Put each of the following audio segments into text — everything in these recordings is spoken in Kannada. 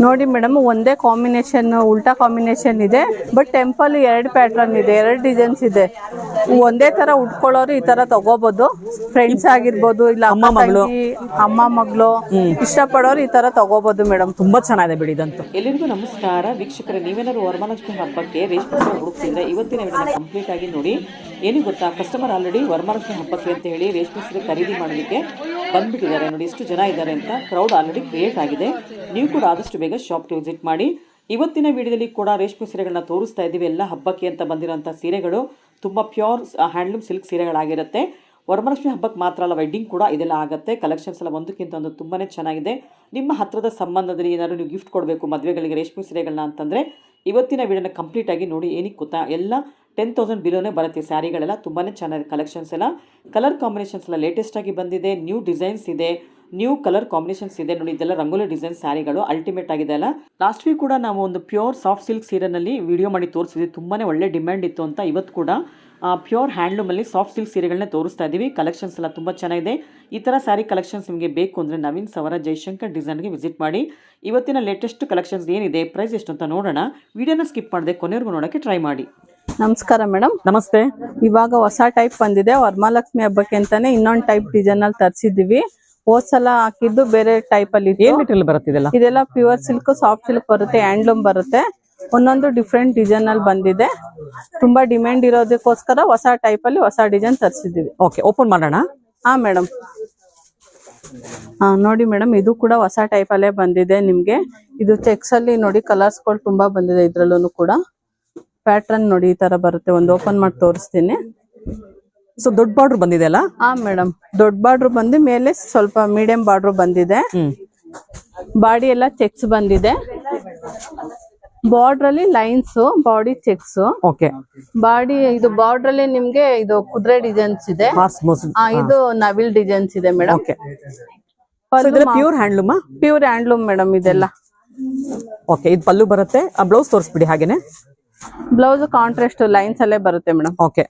ನೋಡಿ ಮೇಡಮ್, ಒಂದೇ ಕಾಂಬಿನೇಷನ್, ಉಲ್ಟಾ ಕಾಂಬಿನೇಷನ್ ಇದೆ. ಬಟ್ ಟೆಂಪಲ್ 2 ಪ್ಯಾಟರ್ನ್ ಇದೆ, 2 ಡಿಸೈನ್ಸ್ ಇದೆ. ಒಂದೇ ತರ ಉಟ್ಕೊಳ್ಳೋರು ಈ ತರ ತಗೋಬಹುದು. ಫ್ರೆಂಡ್ಸ್ ಆಗಿರ್ಬೋದು, ಇಲ್ಲ ಅಮ್ಮ ಮಗಳು ಇಷ್ಟಪಡೋರು ಈ ತರ ತಗೋಬಹುದು ಮೇಡಮ್. ತುಂಬಾ ಚೆನ್ನಾಗಿದೆ ಬಿಡಿ ಇದಂತೂ. ಎಲ್ಲರಿಗೂ ನಮಸ್ಕಾರ ವೀಕ್ಷಕರೇ, ನೀವೇನಾದ್ರು ವರಮಹಾಲಕ್ಷ್ಮಿ ಹಬ್ಬಕ್ಕೆ ರೇಷ್ಮೆ ಸೀರೆ ಹುಡುಕ್ತಿದ್ರೆ ಇವತ್ತಿನ ವಿಡಿಯೋನ ಕಂಪ್ಲೀಟ್ ಆಗಿ ನೋಡಿ. ಏನು ಗೊತ್ತಾ, ಕಸ್ಟಮರ್ ಆಲ್ರೆಡಿ ವರಮಹಾಲಕ್ಷ್ಮಿ ಹಬ್ಬಕ್ಕೆ ಅಂತ ಹೇಳಿ ರೇಷ್ಮೆ ಸೀರೆ ಖರೀದಿ ಮಾಡಲಿಕ್ಕೆ ಬಂದ್ಬಿಟ್ಟಿದ್ದಾರೆ. ನೋಡಿ ಎಷ್ಟು ಜನ ಇದ್ದಾರೆ ಅಂತ. ಕ್ರೌಡ್ ಆಲ್ರೆಡಿ ಕ್ರಿಯೇಟ್ ಆಗಿದೆ. ನೀವು ಕೂಡ ಆದಷ್ಟು ಬೇಗ ಶಾಪ್ಗೆ ವಿಸಿಟ್ ಮಾಡಿ. ಇವತ್ತಿನ ವಿಡಿಯೋದಲ್ಲಿ ಕೂಡ ರೇಷ್ಮೆ ಸೀರೆಗಳನ್ನ ತೋರಿಸ್ತಾ ಇದ್ದೀವಿ. ಎಲ್ಲ ಹಬ್ಬಕ್ಕೆ ಅಂತ ಬಂದಿರೋಂಥ ಸೀರೆಗಳು ತುಂಬ ಪ್ಯೂರ್ ಹ್ಯಾಂಡ್ಲೂಮ್ ಸಿಲ್ಕ್ ಸೀರೆಗಳಾಗಿರುತ್ತೆ. ವರಮಹಾಲಕ್ಷ್ಮಿ ಹಬ್ಬಕ್ಕೆ ಮಾತ್ರ ಅಲ್ಲ, ವೆಡ್ಡಿಂಗ್ ಕೂಡ ಇದೆಲ್ಲ ಆಗುತ್ತೆ. ಕಲೆಕ್ಷನ್ಸ್ ಎಲ್ಲ ಒಂದಕ್ಕಿಂತ ಒಂದು ತುಂಬಾ ಚೆನ್ನಾಗಿದೆ. ನಿಮ್ಮ ಹತ್ತಿರದ ಸಂಬಂಧದಲ್ಲಿ ಏನಾದ್ರು ನೀವು ಗಿಫ್ಟ್ ಕೊಡಬೇಕು ಮದುವೆಗಳಿಗೆ ರೇಷ್ಮೆ ಸೀರೆಗಳನ್ನ ಅಂತಂದರೆ ಇವತ್ತಿನ ವಿಡಿಯೋನ ಕಂಪ್ಲೀಟ್ ಆಗಿ ನೋಡಿ. ಏನಕ್ಕೆ ಗೊತ್ತಾ, ಎಲ್ಲ 10,000 ಬಿಲೋನೇ ಬರುತ್ತೆ. ಸ್ಯಾರಿಗಳೆಲ್ಲ ತುಂಬಾ ಚೆನ್ನಾಗಿದೆ. ಕಲೆಕ್ಷನ್ಸ್ ಎಲ್ಲ ಕಲರ್ ಕಾಂಬಿನೇಷನ್ಸ್ ಎಲ್ಲ ಲೇಟೆಸ್ಟ್ ಆಗಿ ಬಂದಿದೆ. ನ್ಯೂ ಡಿಸೈನ್ಸ್ ಇದೆ, ನ್ಯೂ ಕಲರ್ ಕಾಂಬಿನೇಷನ್ಸ್ ಇದೆ. ನೋಡಿ, ಇದೆಲ್ಲ ರಂಗೋಲಿ ಡಿಸೈನ್ ಸ್ಯಾರಿಗಳು ಅಲ್ಟಿಮೇಟ್ ಆಗಿದೆ ಅಲ್ಲ. ಲಾಸ್ಟ್ ವೀಕ್ ಕೂಡ ನಾವು ಒಂದು ಪ್ಯೂರ್ ಸಾಫ್ಟ್ ಸಿಲ್ಕ್ ಸೀರೆನಲ್ಲಿ ವಿಡಿಯೋ ಮಾಡಿ ತೋರಿಸಿದ್ವಿ. ತುಂಬಾ ಒಳ್ಳೆ ಡಿಮ್ಯಾಂಡ್ ಇತ್ತು ಅಂತ ಇವತ್ತು ಕೂಡ ಪ್ಯೂರ್ ಹ್ಯಾಂಡ್ಲೂಮಲ್ಲಿ ಸಾಫ್ಟ್ ಸಿಲ್ಕ್ ಸೀರೆಗಳನ್ನೇ ತೋರಿಸ್ತಾ ಇದ್ದೀವಿ. ಕಲೆಕ್ಷನ್ಸ್ ಎಲ್ಲ ತುಂಬ ಚೆನ್ನಾಗಿದೆ. ಈ ಥರ ಸ್ಯಾರಿ ಕಲೆಕ್ಷನ್ಸ್ ನಿಮಗೆ ಬೇಕು ಅಂದರೆ ನವೀನ್ ಸವರ ಜೈಶಂಕರ್ ಡಿಸೈನ್ಗೆ ವಿಸಿಟ್ ಮಾಡಿ. ಇವತ್ತಿನ ಲೇಟೆಸ್ಟ್ ಕಲೆಕ್ಷನ್ಸ್ ಏನಿದೆ, ಪ್ರೈಸ್ ಎಷ್ಟು ಅಂತ ನೋಡೋಣ. ವಿಡಿಯೋನ ಸ್ಕಿಪ್ ಮಾಡದೆ ಕೊನೆವರೆಗೂ ನೋಡೋಕ್ಕೆ ಟ್ರೈ ಮಾಡಿ. ನಮಸ್ಕಾರ ಮೇಡಮ್. ನಮಸ್ತೆ. ಇವಾಗ ಹೊಸ ಟೈಪ್ ಬಂದಿದೆ. ವರಮಹಾಲಕ್ಷ್ಮಿ ಹಬ್ಬಕ್ಕೆ ಅಂತಾನೆ ಇನ್ನೊಂದು ಟೈಪ್ ಡಿಸೈನ್ ಅಲ್ಲಿ ತರಿಸಿದೀವಿ. ಹೋದ್ಸಲ ಹಾಕಿದ್ದು ಬೇರೆ ಟೈಪ್ ಅಲ್ಲಿ ಬರುತ್ತಿದೆಲ್ಲ. ಇದೆಲ್ಲ ಪ್ಯೂರ್ ಸಿಲ್ಕ್, ಸಾಫ್ಟ್ ಸಿಲ್ಕ್ ಬರುತ್ತೆ, ಹ್ಯಾಂಡ್ಲೂಮ್ ಬರುತ್ತೆ. ಒಂದೊಂದು ಡಿಫ್ರೆಂಟ್ ಡಿಸೈನ್ ಅಲ್ಲಿ ಬಂದಿದೆ. ತುಂಬಾ ಡಿಮ್ಯಾಂಡ್ ಇರೋದಕ್ಕೋಸ್ಕರ ಹೊಸ ಟೈಪ್ ಅಲ್ಲಿ ಹೊಸ ಡಿಸೈನ್ ತರಿಸಿದೀವಿ. ಓಕೆ, ಓಪನ್ ಮಾಡೋಣ. ಹಾ ಮೇಡಮ್. ನೋಡಿ ಮೇಡಮ್, ಇದು ಕೂಡ ಹೊಸ ಟೈಪ್ ಅಲ್ಲೇ ಬಂದಿದೆ ನಿಮ್ಗೆ. ಇದು ಚೆಕ್ಸ್ ಅಲ್ಲಿ ನೋಡಿ, ಕಲರ್ಸ್ ಗಳು ತುಂಬಾ ಬಂದಿದೆ. ಇದ್ರಲ್ಲೂ ಕೂಡ ಪ್ಯಾಟರ್ನ್ ನೋಡಿ ಈ ತರ ಬರುತ್ತೆ. ಒಂದು ಓಪನ್ ಮಾಡಿ ತೋರಿಸ್ತೀನಿ. ಸೊ ದೊಡ್ಡ ಬಾರ್ಡರ್ ಬಂದಿದೆ ಅಲ್ಲ? ಹಾ ಮೇಡಮ್, ದೊಡ್ಡ ಬಾರ್ಡರ್ ಬಂದು ಮೇಲೆ ಸ್ವಲ್ಪ ಮೀಡಿಯಂ ಬಾರ್ಡರ್ ಬಂದಿದೆ. ಬಾಡಿ ಎಲ್ಲ ಚೆಕ್ಸ್ ಬಂದಿದೆ. ಬಾರ್ಡರ್ ಅಲ್ಲಿ lines, body cheques. Okay. Body ಇದು ಬಾರ್ಡರ್ ಅಲ್ಲಿ ನಿಮ್ಗೆ ಇದು ಕುದುರೆ ಡಿಸೈನ್ಸ್ ಇದೆ. ಇದು ನವಿಲ್ ಡಿಸೈನ್ಸ್ ಇದೆ madam. Pure handloom. Pure handloom madam ಇದೆಲ್ಲ. ಓಕೆ, ಇದು ಪಲ್ಲು ಬರುತ್ತೆ. ಬ್ಲೌಸ್ ತೋರಿಸ್ಬಿಡಿ ಹಾಗೇನೆ. ಬ್ಲೌಸ್ ಕಾಂಟ್ರಾಸ್ಟ್ ಲೈನ್ಸ್ ಅಲ್ಲೇ ಬರುತ್ತೆ ಮೇಡಮ್. ಓಕೆ.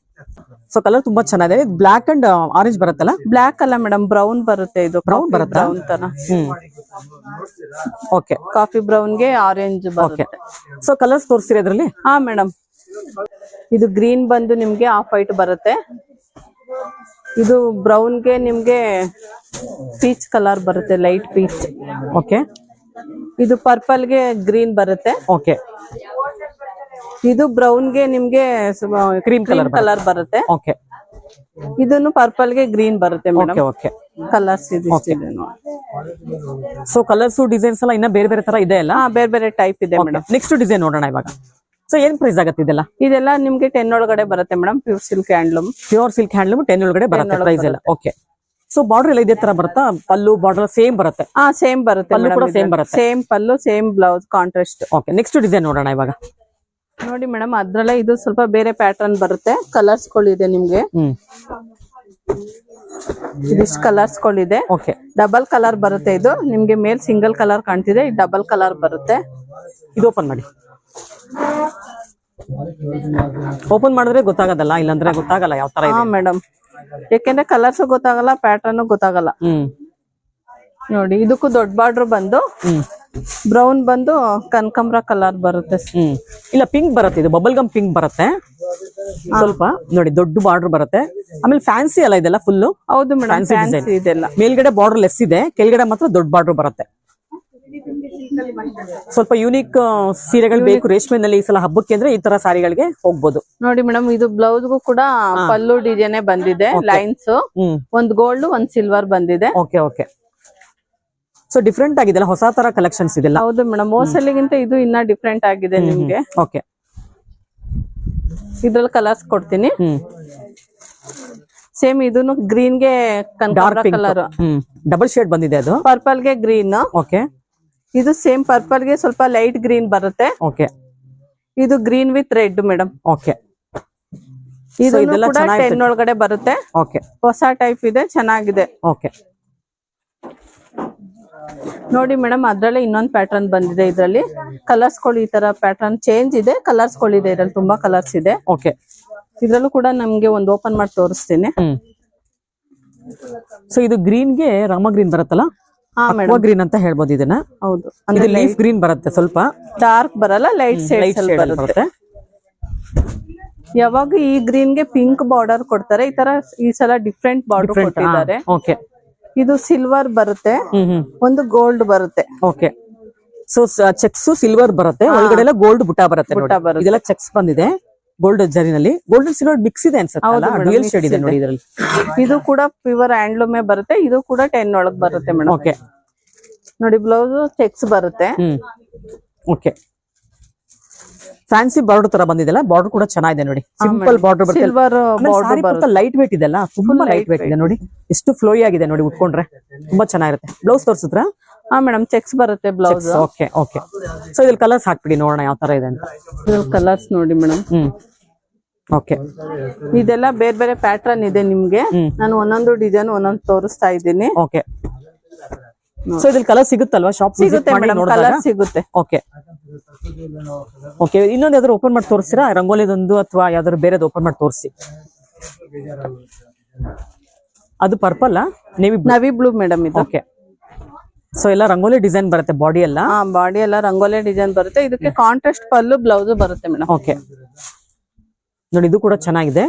ಸೊ ಕಲರ್ ತುಂಬಾ ಚೆನ್ನಾಗಿದೆ. ಬ್ಲಾಕ್ ಅಂಡ್ ಆರೆಂಜ್ ಬರುತ್ತಲ್ಲ? ಬ್ಲಾಕ್ ಅಲ್ಲ ಮೇಡಮ್, ಬ್ರೌನ್ ಬರುತ್ತೆ. ಇದು ಬ್ರೌನ್ ಬರುತ್ತೆ, ಬ್ರೌನ್ ತರ. ಓಕೆ. ಕಾಫಿ ಬ್ರೌನ್ ಗೆ ಆರೆಂಜ್ ಬರುತ್ತೆ. ಸೊ ಕಲರ್ಸ್ ತೋರಿಸ್ತೀರಾ ಇದ್ರಲ್ಲಿ? ಹಾ ಮೇಡಮ್. ಇದು ಗ್ರೀನ್ ಬಂದು ನಿಮ್ಗೆ ಆಫ್ ವೈಟ್ ಬರುತ್ತೆ. ಇದು ಬ್ರೌನ್ ಗೆ ನಿಮ್ಗೆ ಪೀಚ್ ಕಲರ್ ಬರುತ್ತೆ, ಲೈಟ್ ಪೀಚ್. ಓಕೆ. ಇದು ಪರ್ಪಲ್ ಗೆ ಗ್ರೀನ್ ಬರುತ್ತೆ. ಓಕೆ. ಇದು ಬ್ರೌನ್ ಗೆ ನಿಮ್ಗೆ ಕ್ರೀಮ್ ಕಲರ್ ಬರುತ್ತೆ. ಓಕೆ. ಇದನ್ನು ಪರ್ಪಲ್ ಗೆ ಗ್ರೀನ್ ಬರುತ್ತೆ ಮೇಡಮ್. ಓಕೆ. ಕಲರ್ಸ್ ಇದೆ. ಸೊ ಕಲರ್ಸ್ ಡಿಸೈನ್ಸ್ ಎಲ್ಲ ಇನ್ನ ಬೇರೆ ಬೇರೆ ತರ ಇದೆ ಅಲ್ಲ? ಬೇರೆ ಬೇರೆ ಟೈಪ್ ಇದೆ ಮೇಡಮ್. ನೆಕ್ಸ್ಟ್ ಡಿಸೈನ್ ನೋಡೋಣ ಇವಾಗ. ಸೊ ಏನ್ ಪ್ರೈಸ್ ಆಗುತ್ತೆ ಇದೆಲ್ಲ? ಇದೆಲ್ಲ ನಿಮ್ಗೆ 10 ಒಳಗಡೆ ಬರುತ್ತೆ madam. Pure silk handloom. Pure silk handloom 10 ಒಳಗಡೆ ಬರುತ್ತೆ ಪ್ರೈಸ್ ಎಲ್ಲ. ಓಕೆ. ಸೊ ಬಾರ್ಡರ್ ಎಲ್ಲ ಇದೇ ತರ ಬರುತ್ತಾ? ಪಲ್ಲು ಬಾರ್ಡರ್ ಸೇಮ್ ಬರುತ್ತೆ? ಸೇಮ್ ಬರುತ್ತೆ. ಪಲ್ಲು ಕೂಡ ಸೇಮ್ ಬರುತ್ತೆ. Same pallu, same blouse, contrast. Okay. Next design ನೋಡೋಣ ಇವಾಗ. ನೋಡಿ ಮೇಡಮ್, ಅದ್ರಲ್ಲ ಇದು ಸ್ವಲ್ಪ ಬೇರೆ ಪ್ಯಾಟರ್ನ್ ಬರುತ್ತೆ. ಕಲರ್ಸ್ ಗಳಿದೆ ನಿಮ್ಗೆ. ಇದಿಷ್ಟು ಕಲರ್ಸ್ ಗಳಿದೆ. ಓಕೆ. ಡಬಲ್ ಕಲರ್ ಬರುತ್ತೆ. ಇದು ನಿಮ್ಗೆ ಮೇಲ್ ಸಿಂಗಲ್ ಕಲರ್ ಕಾಣ್ತಿದೆ, ಇದು ಡಬಲ್ ಕಲರ್ ಬರುತ್ತೆ. ಇದು ಓಪನ್ ಮಾಡಿ. ಓಪನ್ ಮಾಡಿದ್ರೆ ಗೊತ್ತಾಗದಲ್ಲ, ಇಲ್ಲಾಂದ್ರೆ ಗೊತ್ತಾಗಲ್ಲ ಯಾವ ತರ ಇದೆ. ಮೇಡಮ್, ಯಾಕೆಂದ್ರೆ ಕಲರ್ಸ್ ಗೊತ್ತಾಗಲ್ಲ, ಪ್ಯಾಟರ್ನ್ ಗೊತ್ತಾಗಲ್ಲ. ನೋಡಿ, ಇದಕ್ಕೂ ದೊಡ್ಡ ಬಾರ್ಡರ್ ಬಂದು ಬ್ರೌನ್ ಬಂದು ಕನಕಾಂಬರ ಕಲರ್ ಬರುತ್ತೆ. ಇಲ್ಲ, ಪಿಂಕ್ ಬರುತ್ತೆ. ಇದು ಬಬಲ್ ಗಮ್ ಪಿಂಕ್ ಬರುತ್ತೆ ಸ್ವಲ್ಪ. ನೋಡಿ, ದೊಡ್ಡ ಬಾರ್ಡರ್ ಬರುತ್ತೆ. ಆಮೇಲೆ ಫ್ಯಾನ್ಸಿ ಅಲ್ಲ ಇದೆಲ್ಲ ಫುಲ್? ಹೌದು ಮೇಡಮ್, ಫ್ಯಾನ್ಸಿ ಇದೆಲ್ಲ. ಮೇಲ್ಗಡೆ ಬಾರ್ಡರ್ ಲೆಸ್ ಇದೆ, ಕೆಳಗಡೆ ಮಾತ್ರ ದೊಡ್ಡ ಬಾರ್ಡರ್ ಬರುತ್ತೆ. ಸ್ವಲ್ಪ ಯೂನಿಕ್ ಸೀರೆಗಳು ಬೇಕು ರೇಷ್ಮೆನಲ್ಲಿ ಈ ಸಲ ಹಬ್ಬಕ್ಕೆ ಅಂದ್ರೆ ಈ ತರ ಸಾರಿಗಳಿಗೆ ಹೋಗ್ಬೋದು. ನೋಡಿ ಮೇಡಮ್, ಇದು ಬ್ಲೌಸ್ಗೂ ಕೂಡ ಪಲ್ಲು ಡಿಸೈನ್ ಬಂದಿದೆ. ಲೈನ್ಸ್ ಒಂದ್ ಗೋಲ್ಡ್, ಒಂದ್ ಸಿಲ್ವರ್ ಬಂದಿದೆ. ಓಕೆ. ಓಕೆ. ಸೊ ಡಿಫ್ರೆಂಟ್ ಆಗಿದೆ, ಹೊಸ ತರ ಕಲೆಕ್ಷನ್ಸ್ ಇದೆಲ್ಲ. ಹೌದು ಮೇಡಮ್, ಹೋಸಲಿಗಿಂತ ಇದು ಇನ್ನ ಡಿಫ್ರೆಂಟ್ ಆಗಿದೆ ನಿಮ್ಗೆ. ಓಕೆ. ಇದ್ರಲ್ಲಿ ಕಲರ್ಸ್ ಕೊಡ್ತೀನಿ. ಸೇಮ್ ಇದನ್ನು ಗ್ರೀನ್ ಗೆ ಕನಕಾಂಬರ ಕಲರ್, ಡಬಲ್ ಶೇಡ್ ಬಂದಿದೆ. ಅದು ಪರ್ಪಲ್ ಗೆ ಗ್ರೀನ್. ಓಕೆ. ಇದು ಸೇಮ್ ಪರ್ಪಲ್ ಗೆ ಸ್ವಲ್ಪ ಲೈಟ್ ಗ್ರೀನ್ ಬರುತ್ತೆ. ಓಕೆ. ಇದು green with red madam. Okay. ಇದು ಕೂಡ 10 ಒಳಗಡೆ ಬರುತ್ತೆ. ಓಕೆ. ಹೊಸ ಟೈಪ್ ಇದೆ, ಚೆನ್ನಾಗಿದೆ. ಓಕೆ. ನೋಡಿ ಮೇಡಮ್, ಅದ್ರಲ್ಲೇ ಇನ್ನೊಂದು ಪ್ಯಾಟರ್ನ್ ಬಂದಿದೆ. ಇದ್ರಲ್ಲಿ ಕಲರ್ಸ್ ಗಳು ಈ ತರ ಪ್ಯಾಟರ್ನ್ ಚೇಂಜ್ ಇದೆ. ಕಲರ್ಸ್ ಗಳು ಇದೆ, ಇದ್ರಲ್ಲಿ ತುಂಬಾ ಕಲರ್ಸ್ ಇದೆ. ಓಕೆ. ಇದ್ರಲ್ಲೂ ಕೂಡ ನಮ್ಗೆ ಒಂದು ಓಪನ್ ಮಾಡಿ ತೋರಿಸ್ತೀನಿ. ಸೊ ಇದು ಗ್ರೀನ್ ಗೆ ರಾಮ ಗ್ರೀನ್ ಬರುತ್ತಲ್ಲ? ಹಾ ಮೇಡಮ್ ಗ್ರೀನ್ ಅಂತ ಹೇಳ್ಬೋದು ಇದನ್ನ. ಹೌದು, ಇದು ಲೀಫ್ ಗ್ರೀನ್ ಬರುತ್ತೆ, ಸ್ವಲ್ಪ ಡಾರ್ಕ್ ಬರಲ್ಲ, ಲೈಟ್ ಲೈಟ್ ಶೇಡ್ ಶೇಡ್ ಅಲ್ಲಿ ಬರುತ್ತೆ. ಬರುತ್ತೆ. ಯಾವಾಗ ಈ ಗ್ರೀನ್ ಗೆ ಪಿಂಕ್ ಬಾರ್ಡರ್ ಕೊಡ್ತಾರೆ, ಈ ತರ ಈ ಸಲ ಡಿಫ್ರೆಂಟ್ ಬಾರ್ಡರ್ ಕೊಟ್ಟಿದ್ದಾರೆ. ಓಕೆ. ಇದು ಸಿಲ್ವರ್ ಬರುತ್ತೆ, ಹ್ಮ್. ಒಂದು ಗೋಲ್ಡ್ ಬರುತ್ತೆ. ಓಕೆ. ಸೊ ಚೆಕ್ಸ್ ಸಿಲ್ವರ್ ಬರುತ್ತೆ, ಒಳಗಡೆ ಎಲ್ಲ ಗೋಲ್ಡ್ ಬುಟ್ಟ ಬರುತ್ತೆ ನೋಡಿ. ಬರುತ್ತೆ. ಇದೆಲ್ಲ ಚೆಕ್ಸ್ ಬಂದಿದೆ ಗೋಲ್ಡ್ ಜರಿನಲ್ಲಿ. ಗೋಲ್ಡ್ ಸಿಲ್ವರ್ ಮಿಕ್ಸ್ ಇದೆ ಅನ್ಸುತ್ತೆ, ಡ್ಯುಯಲ್ ಶೇಡ್ ಇದೆ ನೋಡಿ ಇದರಲ್ಲಿ. ಇದು ಕೂಡ ಪ್ಯೂರ್ ಹ್ಯಾಂಡ್ಲೂಮೇ ಬರುತ್ತೆ, ಇದು ಕೂಡ 10 ಒಳಗ್ ಬರುತ್ತೆ ಮೇಡಮ್. ಓಕೆ ನೋಡಿ ಬ್ಲೌಸ್ ಚೆಕ್ಸ್ ಬರುತ್ತೆ. ಓಕೆ. ಫ್ಯಾನ್ಸಿ ಬಾರ್ಡರ್ ತರ ಬಂದಿದೆಲ್ಲ, ಬಾರ್ಡರ್ ಕೂಡ ಚೆನ್ನಾಗಿದೆ ನೋಡಿ. ಸಿಂಪಲ್ ಬಾರ್ಡರ್ ಬರುತ್ತೆ, ಸಿಲ್ವರ್ ಬಾರ್ಡರ್ ಬರುತ್ತೆ. ಲೈಟ್ ವೇಟ್ ಇದೆಲ್ಲ, ತುಂಬಾ ಲೈಟ್ ವೇಟ್ ಇದೆ ನೋಡಿ. ಎಷ್ಟು ಫ್ಲೋಯಿ ಆಗಿದೆ ನೋಡಿ, ಉಟ್ಕೊಂಡ್ರೆ ತುಂಬಾ ಚೆನ್ನಾಗಿರುತ್ತೆ. ಬ್ಲೌಸ್ ತೋರಿಸಿದ್ರ? ಹಾ ಮೇಡಮ್, ಚೆಕ್ಸ್ ಬರುತ್ತೆ ಬ್ಲೌಸ್. Okay okay. ಸೊ ಇದ್ರಲ್ಲಿ ಕಲರ್ಸ್ ಹಾಕ್ಬಿಡಿ ನೋಡೋಣ ಯಾವ ತರ ಇದೆ ಅಂತ. ಕಲರ್ಸ್ ನೋಡಿ ಮೇಡಮ್. ಓಕೆ. ಇದೆಲ್ಲ ಬೇರೆ ಬೇರೆ ಪ್ಯಾಟರ್ನ್ ಇದೆ ನಿಮ್ಗೆ. ನಾನು ಒಂದೊಂದು ಡಿಸೈನ್ ಒಂದೊಂದು ತೋರಿಸ್ತಾ ಇದ್ದೀನಿ. ಓಕೆ. ಸೊ ಇದ್ರಲ್ಲಿ ಕಲರ್ ಸಿಗುತ್ತಲ್ವಾ ಶಾಪ್ ಸಿಗುತ್ತೆ ಮೇಡಮ್, ಕಲರ್ ಸಿಗುತ್ತೆ. Okay okay. ಇನ್ನೊಂದು ಯಾವ್ದಾದ್ರು ಓಪನ್ ಮಾಡಿ ತೋರಿಸ್ತೀರಾ? ರಂಗೋಲಿದೊಂದು ಅಥವಾ ಯಾವ್ದಾದ್ರು ಬೇರೆದು ಓಪನ್ ಮಾಡಿ ತೋರಿಸಿ. ಅದು ಪರ್ಪಲ್ ನವಿ ಬ್ಲೂ ಮೇಡಮ್ ಇದು. ಓಕೆ. ಸೊ ಎಲ್ಲ ರಂಗೋಲಿ ಡಿಸೈನ್ ಬರುತ್ತೆ ಬಾಡಿ ಎಲ್ಲ. ಬಾಡಿ ಎಲ್ಲ ರಂಗೋಲಿ ಡಿಸೈನ್ ಬರುತ್ತೆ. ಇದಕ್ಕೆ ಕಾಂಟ್ರಾಸ್ಟ್ ಪಲ್ಲು ಬ್ಲೌಸ್ ಬರುತ್ತೆ ಮೇಡಮ್. ಓಕೆ ನೋಡಿ, ಇದು ಕೂಡ ಚೆನ್ನಾಗಿದೆ.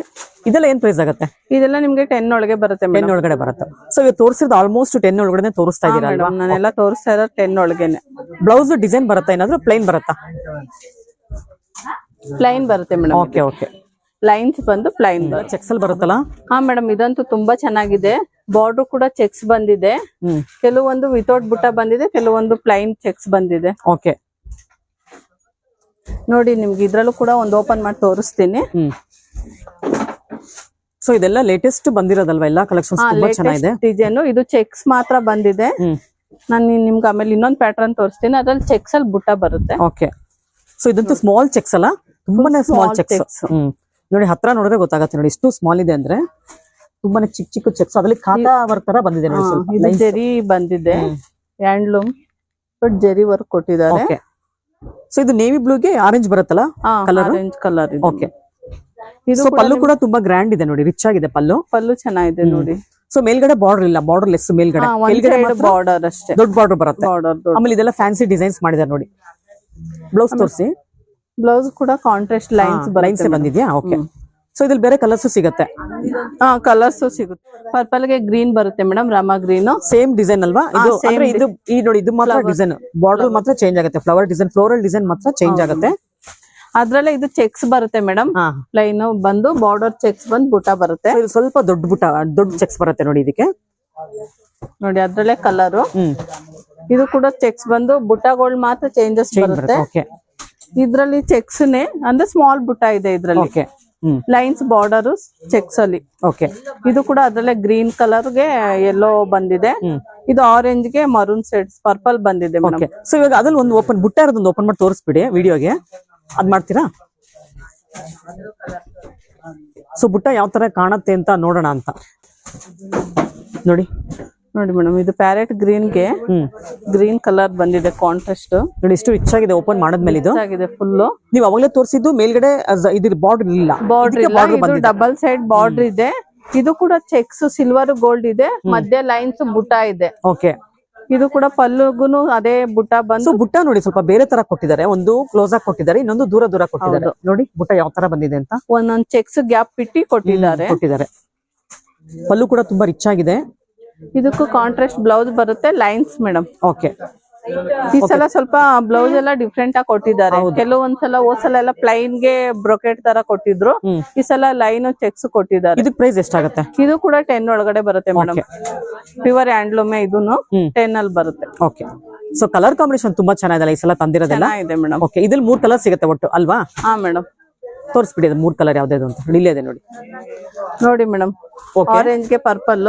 ಇದೆಲ್ಲ ಏನ್ ಪ್ರೈಸ್ ಆಗುತ್ತೆ? ಇದೆಲ್ಲ ನಿಮ್ಗೆ 10 ಒಳಗೆ ಬರುತ್ತೆ ಮೇಡಮ್. 10 ಒಳಗಡೆ ಬರುತ್ತೆ. ಸೊ ಇವಾಗ ತೋರಿಸಿದ ಆಲ್ಮೋಸ್ಟ್ 10 ಒಳಗಡೆ ತೋರಿಸ್ತಾ ಇದೀರಾ ಅಲ್ವಾ? ನಾನೆಲ್ಲ ತೋರಿಸ್ತಾ ಇರೋದು 10 ಒಳಗೇನೆ. ಬ್ಲೌಸ್ ಡಿಸೈನ್ ಬರುತ್ತಾ, ಏನಾದ್ರು ಪ್ಲೈನ್ ಬರುತ್ತಾ? ಪ್ಲೈನ್ ಬರುತ್ತೆ ಮೇಡಮ್. Okay okay. ಲೈನ್ಸ್ ಬಂದು ಪ್ಲೈನ್ ಬರುತ್ತೆ. ಚೆಕ್ಸ್ ಅಲ್ಲಿ ಬರುತ್ತಲ್ಲ? ಹಾ ಮೇಡಮ್, ಇದಂತೂ ತುಂಬಾ ಚೆನ್ನಾಗಿದೆ. ಬಾರ್ಡರ್ ಕೂಡ ಚೆಕ್ಸ್ ಬಂದಿದೆ. ಕೆಲವೊಂದು ವಿತೌಟ್ ಬುಟ್ಟ ಬಂದಿದೆ, ಕೆಲವೊಂದು ಪ್ಲೈನ್ ಚೆಕ್ಸ್ ಬಂದಿದೆ. ಓಕೆ ನೋಡಿ, ನಿಮ್ಗೆ ಇದ್ರಲ್ಲೂ ಕೂಡ ಒಂದು ಓಪನ್ ಮಾಡಿ ತೋರಿಸ್ತೀನಿ. ಸೊ ಇದೆಲ್ಲ ಲೇಟೆಸ್ಟ್ ಬಂದಿರೋದಲ್ವಾ ಎಲ್ಲ ಕಲೆಕ್ಷನ್ಸ್? ತುಂಬಾ ಚೆನ್ನಾಗಿದೆ ಡಿಸೈನ್. ಇದು ಚೆಕ್ಸ್ ಮಾತ್ರ ಬಂದಿದೆ. ನಾನು ನಿಮ್ಗೆ ಆಮೇಲೆ ಇನ್ನೊಂದು ಪ್ಯಾಟರ್ನ್ ತೋರಿಸ್ತೀನಿ, ಅದ್ರಲ್ಲಿ ಚೆಕ್ಸ್ ಅಲ್ಲಿ ಬುಟ್ಟ ಬರುತ್ತೆ. ಓಕೆ. ಸೊ ಇದಂತೂ ಸ್ಮಾಲ್ ಚೆಕ್ಸ್ ಅಲ್ಲ, ತುಂಬಾನೇ ಸ್ಮಾಲ್ ಚೆಕ್ಸ್. ನೋಡಿ ಹತ್ರ ನೋಡಿದ್ರೆ ಗೊತ್ತಾಗತ್ತೆ ನೋಡಿ, ಎಷ್ಟು ಸ್ಮಾಲ್ ಇದೆ ಅಂದ್ರೆ. ತುಂಬಾನೇ ಚಿಕ್ಕ ಚಿಕ್ಕ ಚೆಕ್ಸ್, ಅದ್ರಲ್ಲಿ ಖಾತಾ ವರ್ಕ್ ತರ ಬಂದಿದೆ ನೋಡಿ. ಜೆರಿ ಬಂದಿದೆ, ಹ್ಯಾಂಡ್ಲೂಮ್ ಬಟ್ ಜೆರಿ ವರ್ಕ್ ಕೊಟ್ಟಿದ್ದಾರೆ. ಓಕೆ. ಸೊ ಇದು ನೇವಿ ಬ್ಲೂಗೆ ಆರೆಂಜ್ ಬರುತ್ತಲ್ಲ ಕಲರ್? Orange colour. ಓಕೆ. ಇದು ಪಲ್ಲು ಕೂಡ ತುಂಬಾ ಗ್ರ್ಯಾಂಡ್ ಇದೆ ನೋಡಿ, ರಿಚ್ ಆಗಿದೆ ಪಲ್ಲು. ಪಲ್ಲು ಚೆನ್ನಾಗಿದೆ ನೋಡಿ. ಸೊ ಮೇಲ್ಗಡೆ ಬಾರ್ಡರ್ ಇಲ್ಲ, ಬಾರ್ಡರ್ ಲೆಸ್ ಮೇಲ್ಗಡೆ. ಬಾರ್ಡರ್ ಅಷ್ಟೇ, ದೊಡ್ಡ ಬಾರ್ಡರ್ ಬರುತ್ತೆ. ಆಮೇಲೆ ಇದೆಲ್ಲ ಫ್ಯಾನ್ಸಿ ಡಿಸೈನ್ಸ್ ಮಾಡಿದ್ದಾರೆ ನೋಡಿ. ಬ್ಲೌಸ್ ತೋರಿಸಿ. ಬ್ಲೌಸ್ ಕೂಡ ಕಾಂಟ್ರಾಸ್ಟ್ ಲೈನ್ಸ್ ಬಂದಿದ್ಯಾ? ಓಕೆ. ಸೊ ಇದ್ರಲ್ಲಿ ಬೇರೆ ಕಲರ್ಸ್ ಸಿಗುತ್ತೆ? ಕಲರ್ಸ್ ಸಿಗುತ್ತೆ. ಪರ್ಪಲ್ ಗೆ ಗ್ರೀನ್ ಬರುತ್ತೆ madam, Rama green. Same design ಅಲ್ವಾ ಇದು? ಅಂದ್ರೆ ಇದು ಈ ನೋಡಿ, ಇದು ಮಾತ್ರ ಡಿಸೈನ್, ಬಾರ್ಡರ್ ಮಾತ್ರ ಚೇಂಜ್ ಆಗುತ್ತೆ. ಫ್ಲವರ್ ಡಿಸೈನ್, ಫ್ಲೋರಲ್ ಡಿಸೈನ್ ಮಾತ್ರ ಚೇಂಜ್ ಆಗುತ್ತೆ. ಅದ್ರಲ್ಲೇ ಇದು ಚೆಕ್ಸ್ ಬರುತ್ತೆ ಮೇಡಮ್. ಲೈನ್ ಬಂದು ಬಾರ್ಡರ್ ಚೆಕ್ಸ್ ಬಂದು ಬುಟ್ಟ ಬರುತ್ತೆ. ಇದು ಸ್ವಲ್ಪ ದೊಡ್ಡ ಬುಟ್ಟ, ದೊಡ್ಡ ಚೆಕ್ಸ್ ಬರುತ್ತೆ ನೋಡಿ ಇದಕ್ಕೆ. ನೋಡಿ ಅದ್ರಲ್ಲೇ ಕಲರ್. ಇದು ಕೂಡ ಚೆಕ್ಸ್ ಬಂದು ಬುಟ್ಟಗಳು ಮಾತ್ರ ಚೇಂಜಸ್ ಬರುತ್ತೆ. ಓಕೆ. ಇದ್ರಲ್ಲಿ ಚೆಕ್ಸ್ ನೇ ಅಂದ್ರೆ ಸ್ಮಾಲ್ ಬುಟ್ಟ ಇದೆ ಇದ್ರಲ್ಲಿ. ಓಕೆ. ಲೈನ್ಸ್ ಬಾರ್ಡರ್ ಚೆಕ್ಸ್ ಅಲ್ಲಿ. ಓಕೆ. ಇದು ಕೂಡ ಅದ್ರಲ್ಲೇ ಗ್ರೀನ್ ಕಲರ್ ಗೆ ಯೆಲ್ಲೋ ಬಂದಿದೆ. ಇದು ಆರೆಂಜ್ ಗೆ ಮರೂನ್ ಸೆಟ್ಸ್ ಪರ್ಪಲ್ ಬಂದಿದೆ ಮೇಡಮ್. ಸೊ ಇವಾಗ ಅದ್ರಲ್ಲಿ ಒಂದು ಓಪನ್ ಬುಟ್ಟ ಇರೋದೊಂದು ಓಪನ್ ಮಾಡಿ ತೋರಿಸ್ಬಿಡಿ ವಿಡಿಯೋಗೆ. ಅದ್ ಮಾಡ್ತೀರಾ? ಸೊ ಬುಟ್ಟ ಯಾವ ತರ ಕಾಣುತ್ತೆ ಅಂತ ನೋಡೋಣ ಅಂತ. ನೋಡಿ ನೋಡಿ ಮೇಡಮ್, ಇದು ಪ್ಯಾರೆಟ್ ಗ್ರೀನ್ ಗೆ ಗ್ರೀನ್ ಕಲರ್ ಬಂದಿದೆ ಕಾಂಟ್ರಾಸ್ಟ್. ನೋಡಿ ಎಷ್ಟು ರಿಚ್ ಆಗಿದೆ ಓಪನ್ ಮಾಡಿದ್ಮೇಲೆ. ಇದು ಆಗಿದೆ ಫುಲ್. ನೀವು ಅವಾಗಲೇ ತೋರಿಸಿದ್ದು ಮೇಲ್ಗಡೆ ಇದ್ರ ಬಾರ್ಡರ್ ಇಲ್ಲ, ಬಾರ್ಡರ್ ಡಬಲ್ ಸೈಡ್ ಬಾರ್ಡರ್ ಇದೆ. ಇದು ಕೂಡ ಚೆಕ್ಸ್ ಸಿಲ್ವರ್ ಗೋಲ್ಡ್ ಇದೆ, ಮಧ್ಯ ಲೈನ್ಸ್ ಬುಟ್ಟ ಇದೆ. ಓಕೆ. ಇದು ಕೂಡ ಪಲ್ಲುಗುನು ಅದೇ ಬುಟ್ಟ ಬಂದು. ಬುಟ್ಟ ನೋಡಿ ಸ್ವಲ್ಪ ಬೇರೆ ತರ ಕೊಟ್ಟಿದ್ದಾರೆ, ಒಂದು ಕ್ಲೋಸ್ ಆಗಿ ಕೊಟ್ಟಿದ್ದಾರೆ, ಇನ್ನೊಂದು ದೂರ ದೂರ ಕೊಟ್ಟಿದ್ದಾರೆ. ನೋಡಿ ಬುಟ್ಟ ಯಾವ ತರ ಬಂದಿದೆ ಅಂತ. ಒಂದೊಂದ್ ಚೆಕ್ಸ್ ಗ್ಯಾಪ್ ಬಿಟ್ಟಿ ಕೊಟ್ಟಿದ್ದಾರೆ. ಪಲ್ಲು ಕೂಡ ತುಂಬಾ ರಿಚ್ ಆಗಿದೆ. ಇದಕ್ಕೂ ಕಾಂಟ್ರಾಸ್ಟ್ ಬ್ಲೌಸ್ ಬರುತ್ತೆ, ಲೈನ್ಸ್ ಮೇಡಮ್. ಓಕೆ. ಈ ಸಲ ಸ್ವಲ್ಪ ಬ್ಲೌಸ್ ಎಲ್ಲ ಡಿಫ್ರೆಂಟ್ ಆಗಿ ಕೊಟ್ಟಿದ್ದಾರೆ. ಕೆಲವೊಂದ್ಸಲ ಹೋದ್ಸಲ ಎಲ್ಲ ಪ್ಲೈನ್ ಗೆ ಬ್ರೊಕೆಟ್ ತರ ಕೊಟ್ಟಿದ್ರು, ಈ ಸಲ ಲೈನ್ ಚೆಕ್ಸ್ ಕೊಟ್ಟಿದ್ದಾರೆ. ಇದು ಪ್ರೈಸ್ ಎಷ್ಟಾಗುತ್ತೆ? ಇದು ಕೂಡ 10 ಒಳಗಡೆ ಬರುತ್ತೆ ಮೇಡಮ್. ಪ್ಯೂರ್ ಹ್ಯಾಂಡ್ಲೂಮ್ ಇದೂನು 10 ಅಲ್ಲಿ ಬರುತ್ತೆ. ಓಕೆ. ಸೊ ಕಲರ್ ಕಾಂಬಿನೇಷನ್ ತುಂಬಾ ಚೆನ್ನಾಗಿದೆ ಈ ಸಲ ತಂದಿರೋದೆಲ್ಲ. ಇದೆ ಮೇಡಮ್. ಓಕೆ. ಇದ್ರಲ್ಲಿ 3 ಕಲರ್ ಸಿಗುತ್ತೆ ಒಟ್ಟು ಅಲ್ವಾ? ಹಾ ಮೇಡಮ್. ತೋರಿಸ್ಬಿಡಿ ಅದು 3 ಕಲರ್ ಯಾವ್ದು ಅಂತ. ಇಲ್ಲೇ ಇದೆ ನೋಡಿ. ನೋಡಿ ಮೇಡಮ್, ಆರೆಂಜ್ ಗೆ ಪರ್ಪಲ್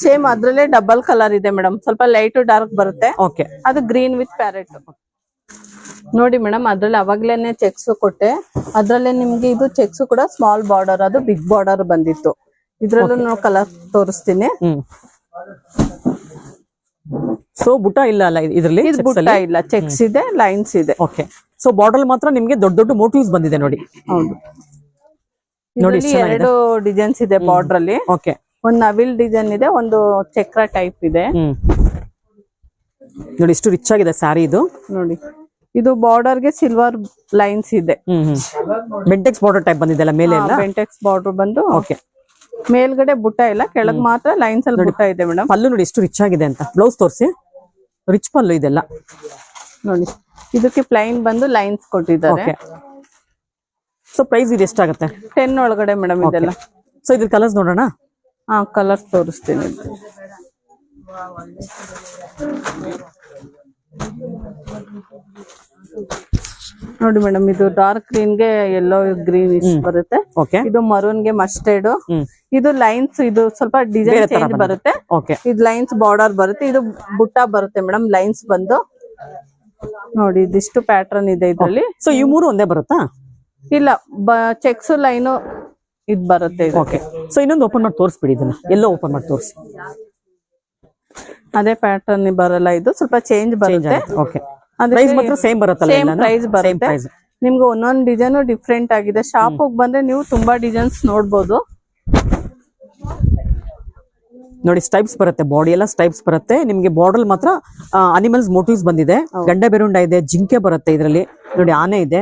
ಸೇಮ್ ಅದ್ರಲ್ಲೇ ಡಬಲ್ ಕಲರ್ ಇದೆ ಮೇಡಮ್. ಸ್ವಲ್ಪ ಲೈಟ್ ಡಾರ್ಕ್ ಬರುತ್ತೆ. ಓಕೆ. ಅದು ಗ್ರೀನ್ ವಿತ್ ಪ್ಯಾರೆಟ್. ನೋಡಿ ಮೇಡಮ್, ಅದ್ರಲ್ಲಿ ಅವಾಗ್ಲೇನೆ ಚೆಕ್ಸ್ ಕೊಟ್ಟೆ. ಅದ್ರಲ್ಲೇ ನಿಮ್ಗೆ ಇದು ಚೆಕ್ಸ್ ಕೂಡ ಸ್ಮಾಲ್ ಬಾರ್ಡರ್, ಅದು ಬಿಗ್ ಬಾರ್ಡರ್ ಬಂದಿತ್ತು. ಇದ್ರಲ್ಲೂ ನಾವು ಕಲರ್ ತೋರಿಸ್ತೀನಿ. ಸೊ ಬುಟ್ಟ ಇಲ್ಲ ಅಲ್ಲ ಇದರಲ್ಲಿ? ಬುಟ್ಟ ಇಲ್ಲ, ಚೆಕ್ಸ್ ಇದೆ, ಲೈನ್ಸ್ ಇದೆ. ಓಕೆ. ಸೊ ಬಾರ್ಡರ್ ಮಾತ್ರ ನಿಮ್ಗೆ ದೊಡ್ಡ ದೊಡ್ಡ ಮೋಟಿವ್ಸ್ ಬಂದಿದೆ ನೋಡಿ. ಹೌದು. ನೋಡಿ 2 ಡಿಸೈನ್ಸ್ ಇದೆ ಬಾರ್ಡರ್ ಅಲ್ಲಿ. ಓಕೆ. ಒಂದು ನವಿಲ್ ಡಿಸೈನ್ ಇದೆ, ಒಂದು ಚಕ್ರ ಟೈಪ್ ಇದೆ. ನೋಡಿ ಎಷ್ಟು ರಿಚ್ ಆಗಿದೆ ಸ್ಯಾರಿ ಇದು. ನೋಡಿ ಇದು ಬಾರ್ಡರ್ಗೆ ಸಿಲ್ವರ್ ಲೈನ್ಸ್ ಇದೆ. ಬೆಂಟೆಕ್ಸ್ ಬಾರ್ಡರ್ ಟೈಪ್ ಬಂದಿದೆ ಅಲ್ಲ ಮೇಲೆ ಎಲ್ಲ. ಬೆಂಟೆಕ್ಸ್ ಬಾರ್ಡರ್ ಬಂದು ಓಕೆ. ಮೇಲ್ಗಡೆ ಬುಟ್ಟ ಇಲ್ಲ, ಕೆಳಗ್ ಮಾತ್ರ ಲೈನ್ಸ್ ಅಲ್ಲಿ ಬುಟ್ಟ ಇದೆ ಮೇಡಮ್. ಪಲ್ಲು ನೋಡಿ ಎಷ್ಟು ರಿಚ್ ಆಗಿದೆ ಅಂತ. ಬ್ಲೌಸ್ ತೋರಿಸಿ. ರಿಚ್ ಪಲ್ಲು ಇದೆಲ್ಲ ನೋಡಿ. ಇದಕ್ಕೆ ಪ್ಲೈನ್ ಬಂದು ಲೈನ್ಸ್ ಕೊಟ್ಟಿದ್ದಾರೆ. ಓಕೆ. ಸೊ ಪ್ರೈಸ್ ಇದು ಎಷ್ಟಾಗುತ್ತೆ? 10 ಒಳಗಡೆ ಮೇಡಮ್ ಇದೆಲ್ಲ. ಸೊ ಇದ್ರ ಕಲರ್ಸ್ ನೋಡೋಣ. ಹಾ, ಕಲರ್ಸ್ ತೋರಿಸ್ತೀನಿ. ನೋಡಿ ಮೇಡಮ್, ಇದು ಡಾರ್ಕ್ ಗ್ರೀನ್ ಗೆ ಯೆಲ್ಲೋ ಗ್ರೀನ್ ಬರುತ್ತೆ. ಓಕೆ. ಇದು ಮರೂನ್ ಗೆ ಮಸ್ಟರ್ಡ್. ಇದು ಲೈನ್ಸ್, ಇದು ಸ್ವಲ್ಪ ಡಿಸೈನ್ ಚೇಂಜ್ ಬರುತ್ತೆ. ಓಕೆ. ಇದು ಲೈನ್ಸ್ ಬಾರ್ಡರ್ ಬರುತ್ತೆ. ಇದು ಬುಟ್ಟ ಬರುತ್ತೆ ಮೇಡಮ್, ಲೈನ್ಸ್ ಬಂದು. ನೋಡಿ ಇದಿಷ್ಟು ಪ್ಯಾಟರ್ನ್ ಇದೆ ಇದ್ರಲ್ಲಿ. ಸೊ ಈ ಮೂರು ಒಂದೇ ಬರುತ್ತಾ? ಇಲ್ಲ, ಚೆಕ್ಸ್ ಲೈನು ಇದ್ ಬರುತ್ತೆ. ಓಕೆ. ಸೊ ಇನ್ನೊಂದು ಓಪನ್ ಮಾಡಿ ತೋರಿಸ್ಬಿಡಿ ಇದನ್ನ. ಎಲ್ಲೋ ಓಪನ್ ಮಾಡಿ ತೋರಿಸಿ. ಅದೇ ಪ್ಯಾಟರ್ನ್ ಬರಲ್ಲ, ಇದು ಸ್ವಲ್ಪ ಚೇಂಜ್ ಬರುತ್ತೆ. ಓಕೆ. ಪ್ರೈಸ್ ಮಾತ್ರ ಸೇಮ್ ಬರುತ್ತಲ್ಲ? ಸೇಮ್ ಪ್ರೈಸ್ ಬರುತ್ತೆ. ನಿಮ್ಗೆ ಒಂದೊಂದು ಡಿಸೈನ್ ಡಿಫ್ರೆಂಟ್ ಆಗಿದೆ. ಶಾಪ್ ಹೋಗಿ ಬಂದ್ರೆ ನೀವು ತುಂಬಾ ಡಿಸೈನ್ಸ್ ನೋಡ್ಬೋದು. ನೋಡಿ ಸ್ಟೈಪ್ಸ್ ಬರುತ್ತೆ, ಬಾಡಿ ಎಲ್ಲ ಸ್ಟೈಪ್ಸ್ ಬರುತ್ತೆ. ನಿಮ್ಗೆ ಬಾರ್ಡರ್ ಮಾತ್ರ ಅನಿಮಲ್ಸ್ ಮೋಟಿವ್ಸ್ ಬಂದಿದೆ. ಗಂಡ ಬೆರುಂಡ ಇದೆ, ಜಿಂಕೆ ಬರುತ್ತೆ ಇದರಲ್ಲಿ. ನೋಡಿ ಆನೆ ಇದೆ,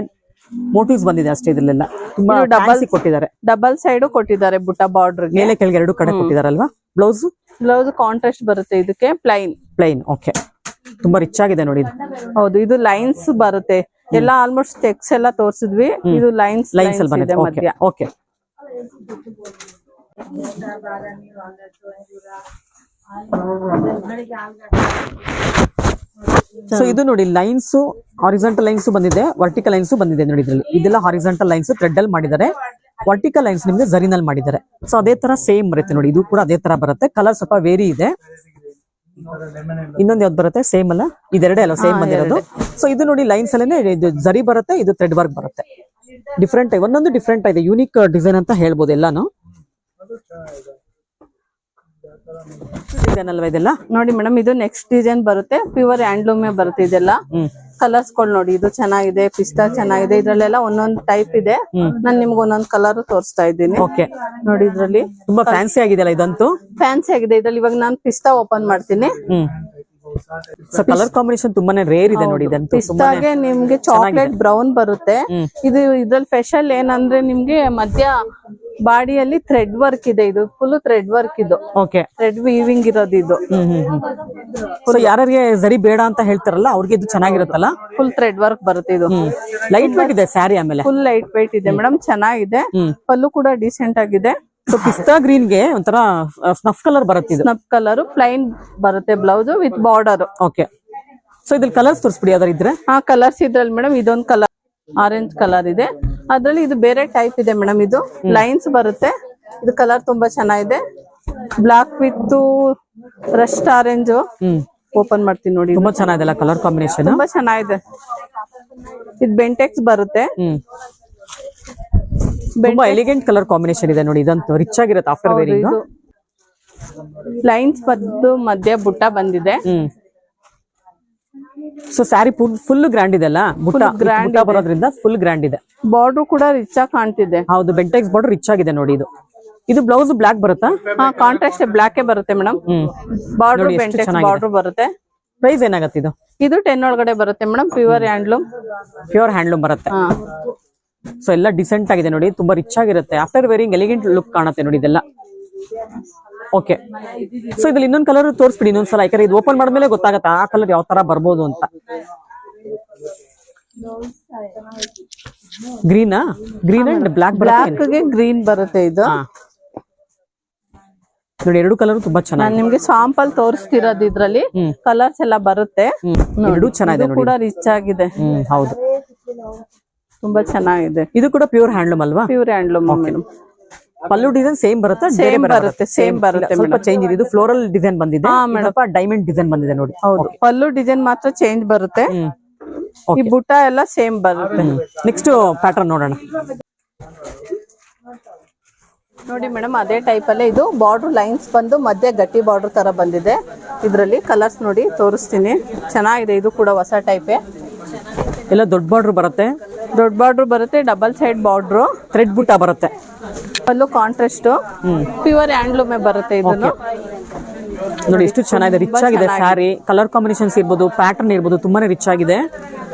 ಮೋಟಿವ್ಸ್ ಬಂದಿದೆ ಅಷ್ಟೇ. ಇದ್ರಲ್ಲೆಲ್ಲ ತುಂಬಾ ಡಬಲ್ ಕೊಟ್ಟಿದ್ದಾರೆ. ಡಬಲ್ ಸೈಡ್ ಕೊಟ್ಟಿದ್ದಾರೆ ಬುಟ್ಟ ಬಾರ್ಡರ್ ಮೇಲೆ ಕೆಳಗೆ ಎರಡು ಕಡೆ ಕೊಟ್ಟಿದಾರಲ್ವಾ. ಬ್ಲೌಸ್ ಕಾಂಟ್ರಾಸ್ಟ್ ಬರುತ್ತೆ. ಇದಕ್ಕೆ ಪ್ಲೈನ್. ಓಕೆ. ತುಂಬಾ ರಿಚ್ ಆಗಿದೆ ನೋಡಿ ಇದು. ಹೌದು, ಇದು ಲೈನ್ಸ್ ಬರುತ್ತೆ. ಎಲ್ಲ ಆಲ್ಮೋಸ್ಟ್ ಚೆಕ್ಸ್ ಎಲ್ಲ ತೋರಿಸಿದ್ವಿ. ಇದು ಲೈನ್ಸ್ ಅಲ್ಲಿ ಬಂದಿದೆ ಮಧ್ಯ. ಓಕೆ. ಸೊ ಇದು ನೋಡಿ ಲೈನ್ಸ್, ಹಾರಿಜಾಂಟಲ್ ಲೈನ್ಸ್ ಬಂದಿದೆ, ವರ್ಟಿಕಲ್ ಲೈನ್ಸ್ ಬಂದಿದೆ ನೋಡಿ ಇದ್ರಲ್ಲಿ. ಇದೆಲ್ಲ ಹಾರಿಜಾಂಟಲ್ ಲೈನ್ಸ್ ಥ್ರೆಡ್ ಅಲ್ಲಿ ಮಾಡಿದ್ದಾರೆ. ವರ್ಟಿಕಲ್ ಲೈನ್ಸ್ ನಿಮ್ಗೆ ಜರಿನಲ್ಲಿ ಮಾಡಿದ್ದಾರೆ. ಸೊ ಅದೇ ತರ ಸೇಮ್ ಬರುತ್ತೆ ನೋಡಿ. ಇದು ಕೂಡ ಅದೇ ತರ ಬರುತ್ತೆ. ಕಲರ್ ಸ್ವಲ್ಪ ವೇರಿ ಇದೆ. ಇನ್ನೊಂದು ಯಾವ್ದು ಬರುತ್ತೆ? ಸೇಮ್ ಅಲ್ಲ, ಇದೆರಡೇ ಅಲ್ಲ ಸೇಮ್ ಬಂದಿರೋದು. ಸೊ ಇದು ನೋಡಿ ಲೈನ್ಸ್ ಅಲ್ಲೇನೆ ಇದು ಜರಿ ಬರುತ್ತೆ, ಇದು ಥ್ರೆಡ್ ವರ್ಕ್ ಬರುತ್ತೆ. ಡಿಫ್ರೆಂಟ್, ಒಂದೊಂದು ಡಿಫ್ರೆಂಟ್ ಇದೆ. ಯೂನಿಕ್ ಡಿಸೈನ್ ಅಂತ ಹೇಳ್ಬೋದು ಎಲ್ಲಾನು. ಡಿಸೈನ್ ಅಲ್ವಾ ಇದೆಲ್ಲ? ನೋಡಿ ಮೇಡಮ್, ಇದು ನೆಕ್ಸ್ಟ್ ಡಿಸೈನ್ ಬರುತ್ತೆ. ಪ್ಯೂರ್ ಹ್ಯಾಂಡ್ಲೂಮ್ ಬರುತ್ತೆ ಇದೆಲ್ಲ. ಕಲರ್ಸ್ ಗಳು ನೋಡಿ, ಇದು ಚೆನ್ನಾಗಿದೆ, ಪಿಸ್ತಾ ಚೆನ್ನಾಗಿದೆ. ಇದ್ರಲ್ಲೆಲ್ಲ ಒಂದೊಂದು ಟೈಪ್ ಇದೆ. ನಾನ್ ನಿಮ್ಗೆ ಒಂದೊಂದು ಕಲರ್ ತೋರಿಸ್ತಾ ಇದ್ದೀನಿ. ಓಕೆ. ನೋಡಿ ಇದ್ರಲ್ಲಿ ತುಂಬಾ ಫ್ಯಾನ್ಸಿ ಆಗಿದೆಯಲ್ಲ ಇದಂತೂ. ಫ್ಯಾನ್ಸಿ ಆಗಿದೆ ಇದ್ರಲ್ಲಿ. ಇವಾಗ ನಾನು ಪಿಸ್ತಾ ಓಪನ್ ಮಾಡ್ತೀನಿ. ಸೊ ಕಲರ್ ಕಾಂಬಿನೇಷನ್ ತುಂಬಾನೇ ರೇರ್ ಇದೆ ನೋಡಿ ಇದಂತೂ. ಪಿಸ್ತಾಗೆ ನಿಮ್ಗೆ ಚಾಕ್ಲೇಟ್ ಬ್ರೌನ್ ಬರುತ್ತೆ. ಇದು ಇದ್ರಲ್ಲಿ ಸ್ಪೆಷಲ್ ಏನಂದ್ರೆ ನಿಮ್ಗೆ ಮಧ್ಯ ಬಾಡಿಯಲ್ಲಿ ಥ್ರೆಡ್ ವರ್ಕ್ ಇದೆ. ಇದು ಫುಲ್ ಥ್ರೆಡ್ ವರ್ಕ್. ಇದು ಓಕೆ. ಥ್ರೆಡ್ ವೀವಿಂಗ್ ಇರೋದು ಇದು. ಸೊ ಯಾರಿಗೆ ಜರಿ ಬೇಡ ಅಂತ ಹೇಳ್ತಾರಲ್ಲ ಅವ್ರಿಗೆ ಇದು ಚೆನ್ನಾಗಿರುತ್ತಲ್ಲ. ಫುಲ್ ಥ್ರೆಡ್ ವರ್ಕ್ ಬರುತ್ತೆ. ಇದು ಲೈಟ್ ವೇಟ್ ಇದೆ ಸ್ಯಾರಿ. ಆಮೇಲೆ ಫುಲ್ ಲೈಟ್ ವೇಟ್ ಇದೆ ಮೇಡಮ್, ಚೆನ್ನಾಗಿದೆ. ಪಲ್ಲು ಕೂಡ ಡೀಸೆಂಟ್ ಆಗಿದೆ. ಸೊ ಪಿಸ್ತಾ ಗ್ರೀನ್ ಗೆ ಒಂಥರ ಸ್ನಫ್ ಕಲರ್ ಬರುತ್ತೆ. ಇದು ಸ್ನಫ್ ಕಲರ್ ಪ್ಲೈನ್ ಬರುತ್ತೆ. Blouse with border. Okay. So ಇದ್ರಲ್ಲಿ ಕಲರ್ಸ್ ತೋರಿಸ್ಬಿಡಿ ಯಾವ್ದಾರು ಇದ್ರೆ. ಹಾ, ಕಲರ್ಸ್ ಇದ್ರಲ್ಲಿ ಮೇಡಮ್ ಇದೊಂದು ಕಲರ್ ಆರೆಂಜ್ ಕಲರ್ ಇದೆ. ಅದ್ರಲ್ಲಿ ಇದು ಬೇರೆ ಟೈಪ್ ಇದೆ ಮೇಡಮ್. ಇದು ಲೈನ್ಸ್ ಬರುತ್ತೆ. ಇದು ಕಲರ್ ತುಂಬಾ ಚೆನ್ನಾಗಿದೆ. Block with Rust orange. Open ಮಾಡ್ತೀನಿ ನೋಡಿ. ತುಂಬಾ ಚೆನ್ನಾಗಿದೆ ಕಲರ್ ಕಾಂಬಿನೇಷನ್. ತುಂಬಾ ಚೆನ್ನಾಗಿದೆ. ಇದು ಬೆಂಟೆಕ್ಸ್ ಬರುತ್ತೆ. ತುಂಬಾ ಎಲಿಗೆಂಟ್ ಕಲರ್ ಕಾಂಬಿನೇಷನ್ ಇದೆ ನೋಡಿ. ಇದಂತೂ ರಿಚ್ ಆಗಿರುತ್ತೆ ಆಫ್ಟರ್ ವೇರಿಂಗ್. ಲೈನ್ಸ್ ಬಂದು ಮಧ್ಯ ಬುಟ್ಟ ಬಂದಿದೆ. ಸೊ ಸ್ಯಾರಿ ಫುಲ್ ಗ್ರ್ಯಾಂಡ್ ಇದೆ ಅಲ್ಲ. ಬುಟ್ಟ ಬರೋದ್ರಿಂದ ಫುಲ್ ಗ್ರ್ಯಾಂಡ್ ಇದೆ. ಬಾರ್ಡರ್ ಕೂಡ ರಿಚ್ ಆಗಿ ಕಾಣ್ತಿದೆ. ಹೌದು, ಬೆಂಟೆಕ್ಸ್ ಬಾರ್ಡರ್ ರಿಚ್ ಆಗಿದೆ ನೋಡಿ. ಇದು ಬ್ಲೌಸ್ ಬ್ಲಾಕ್ ಬರುತ್ತಾ? ಹಾ, ಕಾಂಟ್ರಾಸ್ಟ್ ಬ್ಲಾಕ್ ಬರುತ್ತೆ ಮೇಡಮ್. ಬಾರ್ಡರ್ ಬೆಂಟೆಕ್ಸ್ ಬಾರ್ಡರ್ ಬರುತ್ತೆ. ಪ್ರೈಸ್ ಏನಾಗುತ್ತೆ ಇದು? ಇದು 10 ಒಳಗಡೆ ಬರುತ್ತೆ ಮೇಡಮ್. ಪ್ಯೂರ್ ಹ್ಯಾಂಡ್ಲೂಮ್ ಬರುತ್ತೆ. ಸೊ ಎಲ್ಲ ಡಿಸೆಂಟ್ ಆಗಿದೆ ನೋಡಿ. ತುಂಬಾ ರಿಚ್ ಆಗಿರುತ್ತೆ. ಆಫ್ಟರ್ ವೇರಿಂಗ್ ಎಲಿಗೆಂಟ್ ಲುಕ್ ಕಾಣುತ್ತೆ ನೋಡಿ ಇದೆಲ್ಲ. ಓಕೆ. ಸೊ ಇದ್ರಲ್ಲಿ ಇನ್ನೊಂದು ಕಲರ್ ತೋರಿಸ್ಬಿಡಿ ಇನ್ನೊಂದ್ಸಲ. ಯಾಕಂದ್ರೆ ಇದು ಓಪನ್ ಮಾಡಿದ್ಮೇಲೆ ಗೊತ್ತಾಗತ್ತೆ ಆ ಕಲರ್ ಯಾವ ತರ ಬರ್ಬೋದು ಅಂತ. ಗ್ರೀನ್ ಅಂಡ್ ಬ್ಲಾಕ್ ಗೆ ಗ್ರೀನ್ ಬರುತ್ತೆ ಇದು. ನೋಡಿ ಎರಡು ಕಲರ್ ತುಂಬಾ ಚೆನ್ನಾಗಿ. ನಾನು ನಿಮ್ಗೆ ಸಾಂಪಲ್ ತೋರಿಸ್ತಿರೋದು. ಇದ್ರಲ್ಲಿ ಕಲರ್ಸ್ ಎಲ್ಲ ಬರುತ್ತೆ. ಎರಡು ಚೆನ್ನಾಗಿದೆ ಕೂಡ ರಿಚ್ ಆಗಿದೆ. ಹೌದು, ತುಂಬಾ ಚೆನ್ನಾಗಿದೆ. ಇದು ಕೂಡ ಪ್ಯೂರ್ ಹ್ಯಾಂಡ್ಲೂಮ್ ಅಲ್ವಾ? Pure handloom madam. Pallu design same ಬರುತ್ತೆ. ಸೇಮ್ ಬರುತ್ತೆ. ಸ್ವಲ್ಪ ಚೇಂಜ್ ಇದೆ. ಇದು ಫ್ಲೋರಲ್ ಡಿಸೈನ್ ಬಂದಿದೆ. ಡೈಮಂಡ್ ಡಿಸೈನ್ ಬಂದಿದೆ ನೋಡಿ. ಹೌದು, ಪಲ್ಲು ಡಿಸೈನ್ ಮಾತ್ರ ಚೇಂಜ್ ಬರುತ್ತೆ. ಈ ಬುಟ್ಟ ಎಲ್ಲ ಸೇಮ್ ಬರುತ್ತೆ. ನೆಕ್ಸ್ಟ್ ಪ್ಯಾಟರ್ನ್ ನೋಡೋಣ. ನೋಡಿ ಮೇಡಮ್, ಅದೇ ಟೈಪ್ ಅಲ್ಲೇ ಇದು ಬಾರ್ಡರ್ ಲೈನ್ಸ್ ಬಂದು ಮಧ್ಯ ಗಟ್ಟಿ ಬಾರ್ಡರ್ ತರ ಬಂದಿದೆ. ಇದ್ರಲ್ಲಿ ಕಲರ್ಸ್ ನೋಡಿ ತೋರಿಸ್ತೀನಿ. ಚೆನ್ನಾಗಿದೆ. ಇದು ಕೂಡ ಹೊಸ ಟೈಪೇ. ಎಲ್ಲ ದೊಡ್ಡ ಬಾರ್ಡರ್ ಬರುತ್ತೆ. Double side border. ಥ್ರೆಡ್ ಬುಟ್ಟ ಬರುತ್ತೆ. ಪಲ್ಲು ಕಾಂಟ್ರಾಸ್ಟ್. ಪ್ಯೂರ್ ಹ್ಯಾಂಡ್ಲೂಮ್ ಬರುತ್ತೆ. ಇದನ್ನು ನೋಡಿ ಎಷ್ಟು ಚೆನ್ನಾಗಿದೆ, ರಿಚ್ ಆಗಿದೆ ಸ್ಯಾರಿ. ಕಲರ್ ಕಾಂಬಿನೇಷನ್ಸ್ ಇರ್ಬೋದು, ಪ್ಯಾಟರ್ನ್ ಇರ್ಬೋದು, ತುಂಬಾನೇ ರಿಚ್ ಆಗಿದೆ.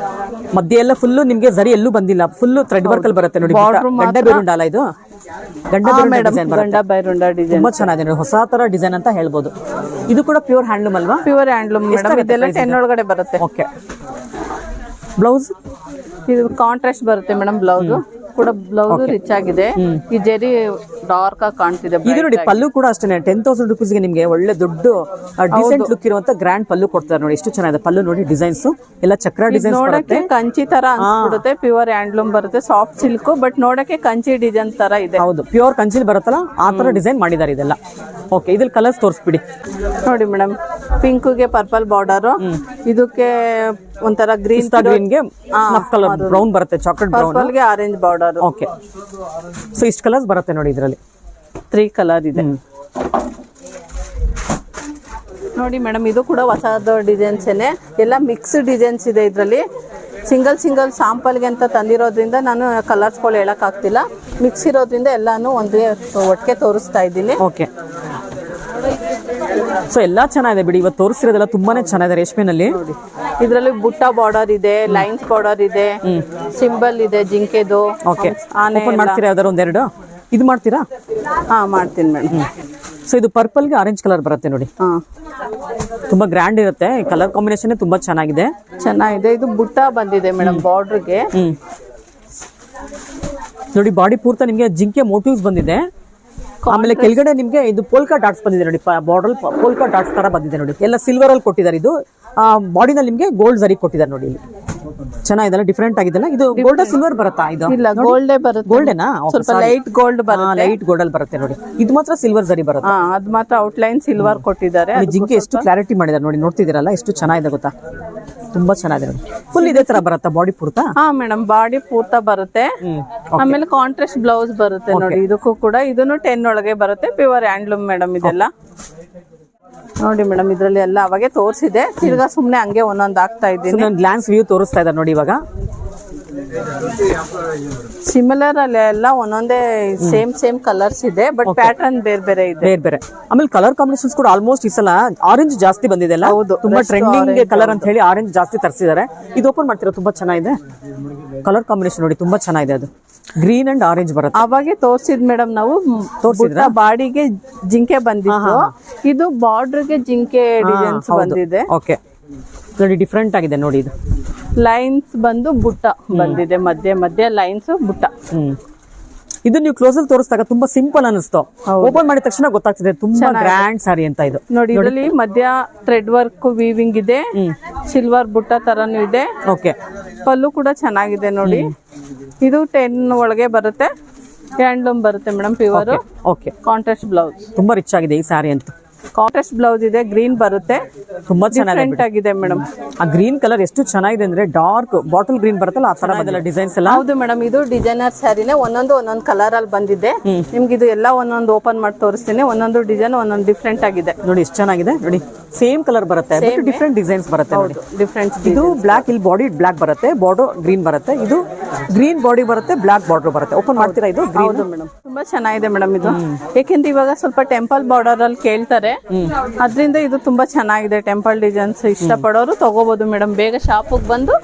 ಮಧ್ಯೆ ಎಲ್ಲ ಫುಲ್ ನಿಮ್ಗೆ ಜರಿ ಎಲ್ಲೂ ಬಂದಿಲ್ಲ, ಫುಲ್ ಥ್ರೆಡ್ ವರ್ಕ್ ಅಲ್ಲಿ ಬರುತ್ತೆ ನೋಡಿ. ಗಂಡ ಬೇರುಂಡ ಅಲ್ಲ ಇದು, ಗಂಡ ಬೈರುಂಡ ಡಿಸೈನ್ ತುಂಬಾ ಚೆನ್ನಾಗಿದೆ ನೋಡಿ, ಹೊಸ ತರ ಡಿಸೈನ್ ಅಂತ ಹೇಳ್ಬೋದು. ಇದು ಕೂಡ ಪ್ಯೂರ್ ಹ್ಯಾಂಡ್ಲೂಮ್ ಅಲ್ವಾ? Pure handloom madam. ಇದೆಲ್ಲ 10 ಒಳಗಡೆ ಬರುತ್ತೆ. ಓಕೆ. ಬ್ಲೌಸ್ ಇದು ಕಾಂಟ್ರಾಸ್ಟ್ ಬರುತ್ತೆ ಮೇಡಮ್. ಬ್ಲೌಸ್ ಕೂಡ ಬ್ಲೌಸ್ ರಿಚ್ ಆಗಿದೆ. ಈ ಜರಿ ಡಾರ್ಕ್ ಆಗಿ ಕಾಣ್ತಿದೆ. ಇದು ನೋಡಿ ಪಲ್ಲು ಕೂಡ ಅಷ್ಟೇ 10,000 ರುಪೀಸ್ಗೆ ನಿಮ್ಗೆ ಒಳ್ಳೆ ದೊಡ್ಡ ಡಿಸೆಂಟ್ ಲುಕ್ ಇರುವಂತ ಗ್ರ್ಯಾಂಡ್ ಪಲ್ಲು ಕೊಡ್ತಾರೆ ನೋಡಿ. ಎಷ್ಟು ಚೆನ್ನಾಗಿದೆ ಪಲ್ಲು ನೋಡಿ, ಡಿಸೈನ್ಸ್ ಎಲ್ಲ ಚಕ್ರ ಡಿಸೈನ್ಸ್ ಬರುತ್ತೆ. ಕಂಚಿ ತರ ಅನ್ಸ್ಬಿಡುತ್ತೆ. ಪ್ಯೂರ್ ಹ್ಯಾಂಡ್ಲೂಮ್ ಬರುತ್ತೆ, ಸಾಫ್ಟ್ ಸಿಲ್ಕ್, ಬಟ್ ನೋಡಕ್ಕೆ ಕಂಚಿ ಡಿಸೈನ್ ತರ ಇದೆ. ಹೌದು, ಪ್ಯೂರ್ ಕಂಚಿಲ್ ಬರುತ್ತಲ್ಲ ಆ ತರ ಡಿಸೈನ್ ಮಾಡಿದ್ದಾರೆ ಇದೆಲ್ಲ. ಓಕೆ, ಇದ್ರಲ್ಲಿ ಕಲರ್ಸ್ ತೋರಿಸ್ಬಿಡಿ ನೋಡಿ ಮೇಡಮ್. ಪಿಂಕ್ ಗೆ ಪರ್ಪಲ್ ಬಾರ್ಡರ್, ಇದಕ್ಕೆ ಒಂಥರ ಗ್ರೀನ್ ಗೆ ಕಲರ್ ಬ್ರೌನ್ ಬರುತ್ತೆ, ಚಾಕ್ಲೇಟ್ ಬ್ರೌನ್. ಪರ್ಪಲ್ ಗೆ ಆರೆಂಜ್ ಬಾರ್ಡರ್. ಓಕೆ, ಸೊ ಇಷ್ಟು ಕಲರ್ಸ್ ಬರುತ್ತೆ ನೋಡಿ ಇದರಲ್ಲಿ. 3 ಕಲರ್ ಇದೆ ನೋಡಿ ಮೇಡಮ್. ಇದು ಕೂಡ ಹೊಸದ ಡಿಸೈನ್ಸ್ ಎಲ್ಲ ಮಿಕ್ಸ್ ಡಿಸೈನ್ಸ್ ಇದೆ ಇದರಲ್ಲಿ. ಸಿಂಗಲ್ ಸಾಂಪಲ್ಗೆ ಅಂತ ತಂದಿರೋದ್ರಿಂದ ನಾನು ಕಲರ್ಸ್ಗಳು ಹೇಳಕ್ ಆಗ್ತಿಲ್ಲ. ಮಿಕ್ಸ್ ಇರೋದ್ರಿಂದ ಎಲ್ಲಾನು ಒಂದೇ ಒಟ್ಟಿಗೆ ತೋರಿಸ್ತಾ ಇದ್ದೀನಿ. ಓಕೆ, ಸೊ ಎಲ್ಲಾ ಚೆನ್ನಾಗಿದೆ ಬಿಡಿ. ಇವತ್ತು ತೋರಿಸಿರೋದೆಲ್ಲ ತುಂಬಾನೇ ಚೆನ್ನಾಗಿದೆ ರೇಷ್ಮೆನಲ್ಲಿ. ಇದರಲ್ಲಿ ಬುಟ್ಟ ಬಾರ್ಡರ್ ಇದೆ, ಲೈನ್ಸ್ ಬಾರ್ಡರ್ ಇದೆ, ಸಿಂಬಲ್ ಇದೆ ಜಿಂಕೆದು. ಓಕೆ, ಓಪನ್ ಮಾಡ್ತೀರಾ ಯಾವ್ದಾರು ಒಂದೆರಡು? ಇದು ಮಾಡ್ತೀರಾ? ಹಾ, ಮಾಡ್ತೀನಿ ಮೇಡಮ್. ಸೊ ಇದು ಪರ್ಪಲ್ ಗೆ ಆರೆಂಜ್ ಕಲರ್ ಬರುತ್ತೆ ನೋಡಿ. ತುಂಬಾ ಗ್ರ್ಯಾಂಡ್ ಇರುತ್ತೆ, ಕಲರ್ ಕಾಂಬಿನೇಷನ್ ತುಂಬಾ ಚೆನ್ನಾಗಿದೆ. ಇದು ಬುಟ್ಟ ಬಂದಿದೆ ಮೇಡಮ್ ಬಾರ್ಡರ್ಗೆ. ನೋಡಿ ಬಾಡಿ ಪೂರ್ತಿ ನಿಮ್ಗೆ ಜಿಂಕೆ ಮೋಟಿವ್ಸ್ ಬಂದಿದೆ. ಆಮೇಲೆ ಕೆಳಗಡೆ ನಿಮ್ಗೆ ಇದು ಪೋಲ್ಕಾ ಡಾಟ್ಸ್ ಬಂದಿದೆ ನೋಡಿ. ಬಾರ್ಡರ್ ಪೋಲ್ಕಾ ಡಾಟ್ಸ್ ತರ ಬಂದಿದೆ ನೋಡಿ. ಎಲ್ಲ ಸಿಲ್ವರ್ ಅಲ್ಲಿ ಕೊಟ್ಟಿದ್ದಾರೆ. ಇದು ಬಾಡಿನಲ್ಲಿ ನಿಮ್ಗೆ ಗೋಲ್ಡ್ ಜರಿ ಕೊಟ್ಟಿದ್ದಾರೆ ನೋಡಿ. ಇಲ್ಲಿ ಚೆನ್ನಾಗಿದೆಲ್ಲ, ಡಿಫ್ರೆಂಟ್ ಆಗಿದೆಲ್ಲ. ಇದು ಗೋಲ್ಡ್ ಸಿಲ್ವರ್ ಬರುತ್ತಾ? ಇದು ಇಲ್ಲ, ಗೋಲ್ಡೇ ಬರುತ್ತೆ. ಗೋಲ್ಡೇನಾ? ಸ್ವಲ್ಪ ಲೈಟ್ ಗೋಲ್ಡ್ ಬರುತ್ತೆ. ಲೈಟ್ ಗೋಲ್ಡ್ ಅಲ್ಲಿ ಬರುತ್ತೆ ನೋಡಿ. ಇದು ಮಾತ್ರ ಸಿಲ್ವರ್ ಜರಿ ಬರುತ್ತೆ. ಅದು ಮಾತ್ರ ಔಟ್ಲೈನ್ ಸಿಲ್ವರ್ ಕೊಟ್ಟಿದ್ದಾರೆ. ಜಿಂಕೆ ಎಷ್ಟು ಕ್ಲಾರಿಟಿ ಮಾಡಿದ್ದಾರೆ ನೋಡಿ, ನೋಡ್ತಿದ್ದೀರಲ್ಲ ಎಷ್ಟು ಚೆನ್ನಾಗಿದೆ ಗೊತ್ತಾ? ತುಂಬಾ ಚೆನ್ನಾಗಿದೆ ನೋಡಿ. ಫುಲ್ ಇದೇ ತರ ಬರುತ್ತಾ ಬಾಡಿ ಪೂರ್ತ? ಹಾ ಮೇಡಮ್, ಬಾಡಿ ಪೂರ್ತ ಬರುತ್ತೆ. ಆಮೇಲೆ ಕಾಂಟ್ರಾಸ್ಟ್ ಬ್ಲೌಸ್ ಬರುತ್ತೆ ನೋಡಿ. ಇದಕ್ಕೂ ಕೂಡ ಇದನ್ನು 10 ಒಳಗೆ ಬರುತ್ತೆ. ಪ್ಯೂರ್ ಹ್ಯಾಂಡ್ಲೂಮ್ ಮೇಡಮ್ ಇದೆಲ್ಲ. ನೋಡಿ ಮೇಡಮ್, ಇದ್ರಲ್ಲಿ ಎಲ್ಲ ಅವಾಗೆ ತೋರಿಸಿದೆ. ತಿರ್ಗಾ ಸುಮ್ನೆ ಹಂಗೆ ಒಂದೊಂದು ಆಗ್ತಾ ಇದ್ದೀನಿ. ಗ್ಲಾನ್ಸ್ ವ್ಯೂ ತೋರಿಸ್ತಾ ಇದ್ದಾರೆ ನೋಡಿ ಇವಾಗ. ಸಿಮಿಲರ್ ಅಲ್ಲಿ ಎಲ್ಲ ಒಂದೊಂದೇ ಸೇಮ್ ಕಲರ್ಸ್ ಇದೆ, ಬಟ್ ಪ್ಯಾಟರ್ನ್ ಬೇರೆ ಇದೆ. ಬೇರೆ ಆಮೇಲೆ ಕಲರ್ ಕಾಂಬಿನೇಷನ್ಸ್ ಕೂಡ ಆಲ್ಮೋಸ್ಟ್ ಈ ಸಲ ಆರೆಂಜ್ ಜಾಸ್ತಿ ಬಂದಿದೆ ಅಲ್ಲ? ತುಂಬಾ ಟ್ರೆಂಡಿಂಗ್ ಕಲರ್ ಅಂತ ಹೇಳಿ ಆರೆಂಜ್ ಜಾಸ್ತಿ ತರಿಸಿದ್ದಾರೆ. ಇದು ಓಪನ್ ಮಾಡ್ತೀರಾ? ತುಂಬಾ ಚೆನ್ನಾಗಿದೆ ಕಲರ್ ಕಾಂಬಿನೇಷನ್ ನೋಡಿ, ತುಂಬಾ ಚೆನ್ನಾಗಿದೆ. ಅದು ಗ್ರೀನ್ ಅಂಡ್ ಆರೆಂಜ್ ಬರುತ್ತೆ. ಅವಾಗೆ ತೋರ್ಸಿದ್ ಮೇಡಮ್ ನಾವು. ತೋರ್ಸಿದ್ರ ಬಾಡಿಗೆ ಜಿಂಕೆ ಬಂದಿತ್ತು, ಇದು ಬಾರ್ಡರ್ಗೆ ಜಿಂಕೆ ಡಿಸೈನ್ಸ್ ಬಂದಿದೆ. ಓಕೆ, ನೋಡಿ ಡಿಫ್ರೆಂಟ್ ಆಗಿದೆ ನೋಡಿ. ಇದು ಲೈನ್ಸ್ ಬಂದು ಬುಟ್ಟ ಬಂದಿದೆ, ಮಧ್ಯ ಲೈನ್ಸ್ ಬುಟ್ಟ. ಇದು ನೀವು ಕ್ಲೋಸ್ ಅಲ್ಲಿ ತೋರಿಸಿದಾಗ ತುಂಬಾ ಸಿಂಪಲ್ ಅನಿಸ್ತು. ಓಪನ್ ಮಾಡಿದ ತಕ್ಷಣ ಗೊತ್ತಾಗ್ತಿದೆ ತುಂಬಾ ಗ್ರ್ಯಾಂಡ್ ಸಾರಿ ಅಂತ. ಇದು ನೋಡಿ, ಇದರಲ್ಲಿ ಮಧ್ಯ ಥ್ರೆಡ್ ವರ್ಕ್ ವೀವಿಂಗ್ ಇದೆ, ಸಿಲ್ವರ್ ಬುಟ್ಟ ತರನು ಇದೆ. ಓಕೆ, ಪಲ್ಲು ಕೂಡ ಚೆನ್ನಾಗಿದೆ ನೋಡಿ. ಇದು 10 ಒಳಗೆ ಬರುತ್ತೆ. ಹ್ಯಾಂಡ್ಲೂಮ್ ಬರುತ್ತೆ madam, pure. Okay, contrast blouse ತುಂಬಾ ರಿಚ್ ಆಗಿದೆ ಈ ಸಾರಿ ಅಂತೂ. ಕಾಂಟ್ರಾಸ್ಟ್ ಬ್ಲೌಸ್ ಇದೆ, ಗ್ರೀನ್ ಬರುತ್ತೆ. ತುಂಬಾ ಚೆನ್ನಾಗಿದೆ ಮೇಡಮ್. ಆ ಗ್ರೀನ್ ಕಲರ್ ಎಷ್ಟು ಚೆನ್ನಾಗಿದೆ ಅಂದ್ರೆ ಡಾರ್ಕ್ ಬಾಟಲ್ ಗ್ರೀನ್ ಬರುತ್ತಲ್ಲ ಆ ತರ ಡಿಸೈನ್ಸ್ ಎಲ್ಲ. ಹೌದು ಮೇಡಮ್, ಇದು ಡಿಸೈನರ್ ಸ್ಯಾರಿನೇ. ಒಂದೊಂದು ಕಲರ್ ಅಲ್ಲಿ ಬಂದಿದೆ. ನಿಮ್ಗೆ ಇದು ಎಲ್ಲ ಒಂದೊಂದು ಓಪನ್ ಮಾಡಿ ತೋರಿಸ್ತೀನಿ. ಒಂದೊಂದು ಡಿಸೈನ್ ಒಂದೊಂದು ಡಿಫ್ರೆಂಟ್ ಆಗಿದೆ ನೋಡಿ. ಎಷ್ಟು ಚೆನ್ನಾಗಿದೆ ನೋಡಿ. ಸೇಮ್ ಕಲರ್ ಬರುತ್ತೆ, ಡಿಫ್ರೆಂಟ್ ಡಿಸೈನ್ಸ್ ಬರುತ್ತೆ ನೋಡಿ. ಡಿಫ್ರೆಂಟ್. ಇದು ಬ್ಲಾಕ್, ಇಲ್ಲಿ ಬಾಡಿ ಬ್ಲಾಕ್ ಬರುತ್ತೆ, ಬಾರ್ಡರ್ ಗ್ರೀನ್ ಬರುತ್ತೆ. ಇದು ಗ್ರೀನ್ ಬಾಡಿ ಬರುತ್ತೆ, ಬ್ಲಾಕ್ ಬಾರ್ಡರ್ ಬರುತ್ತೆ. ಓಪನ್ ಮಾಡ್ತೀರಾ? ಇದು ಹೌದು ಮೇಡಮ್, ತುಂಬಾ ಚೆನ್ನಾಗಿದೆ ಮೇಡಮ್ ಇದು. ಯಾಕೆಂದ್ರೆ ಇವಾಗ ಸ್ವಲ್ಪ ಟೆಂಪಲ್ ಬಾರ್ಡರ್ ಅಲ್ಲಿ ಕೇಳ್ತಾರೆ, ಅದ್ರಿಂದ ಇದು ತುಂಬಾ ಚೆನ್ನಾಗಿದೆ. ಟೆಂಪಲ್ ಡಿಸೈನ್ಸ್ ಇಷ್ಟಪಡೋರು ತಗೋಬಹುದು ಮೇಡಮ್. ಬೇಗ ಶಾಪಿಗೆ ಬಂದು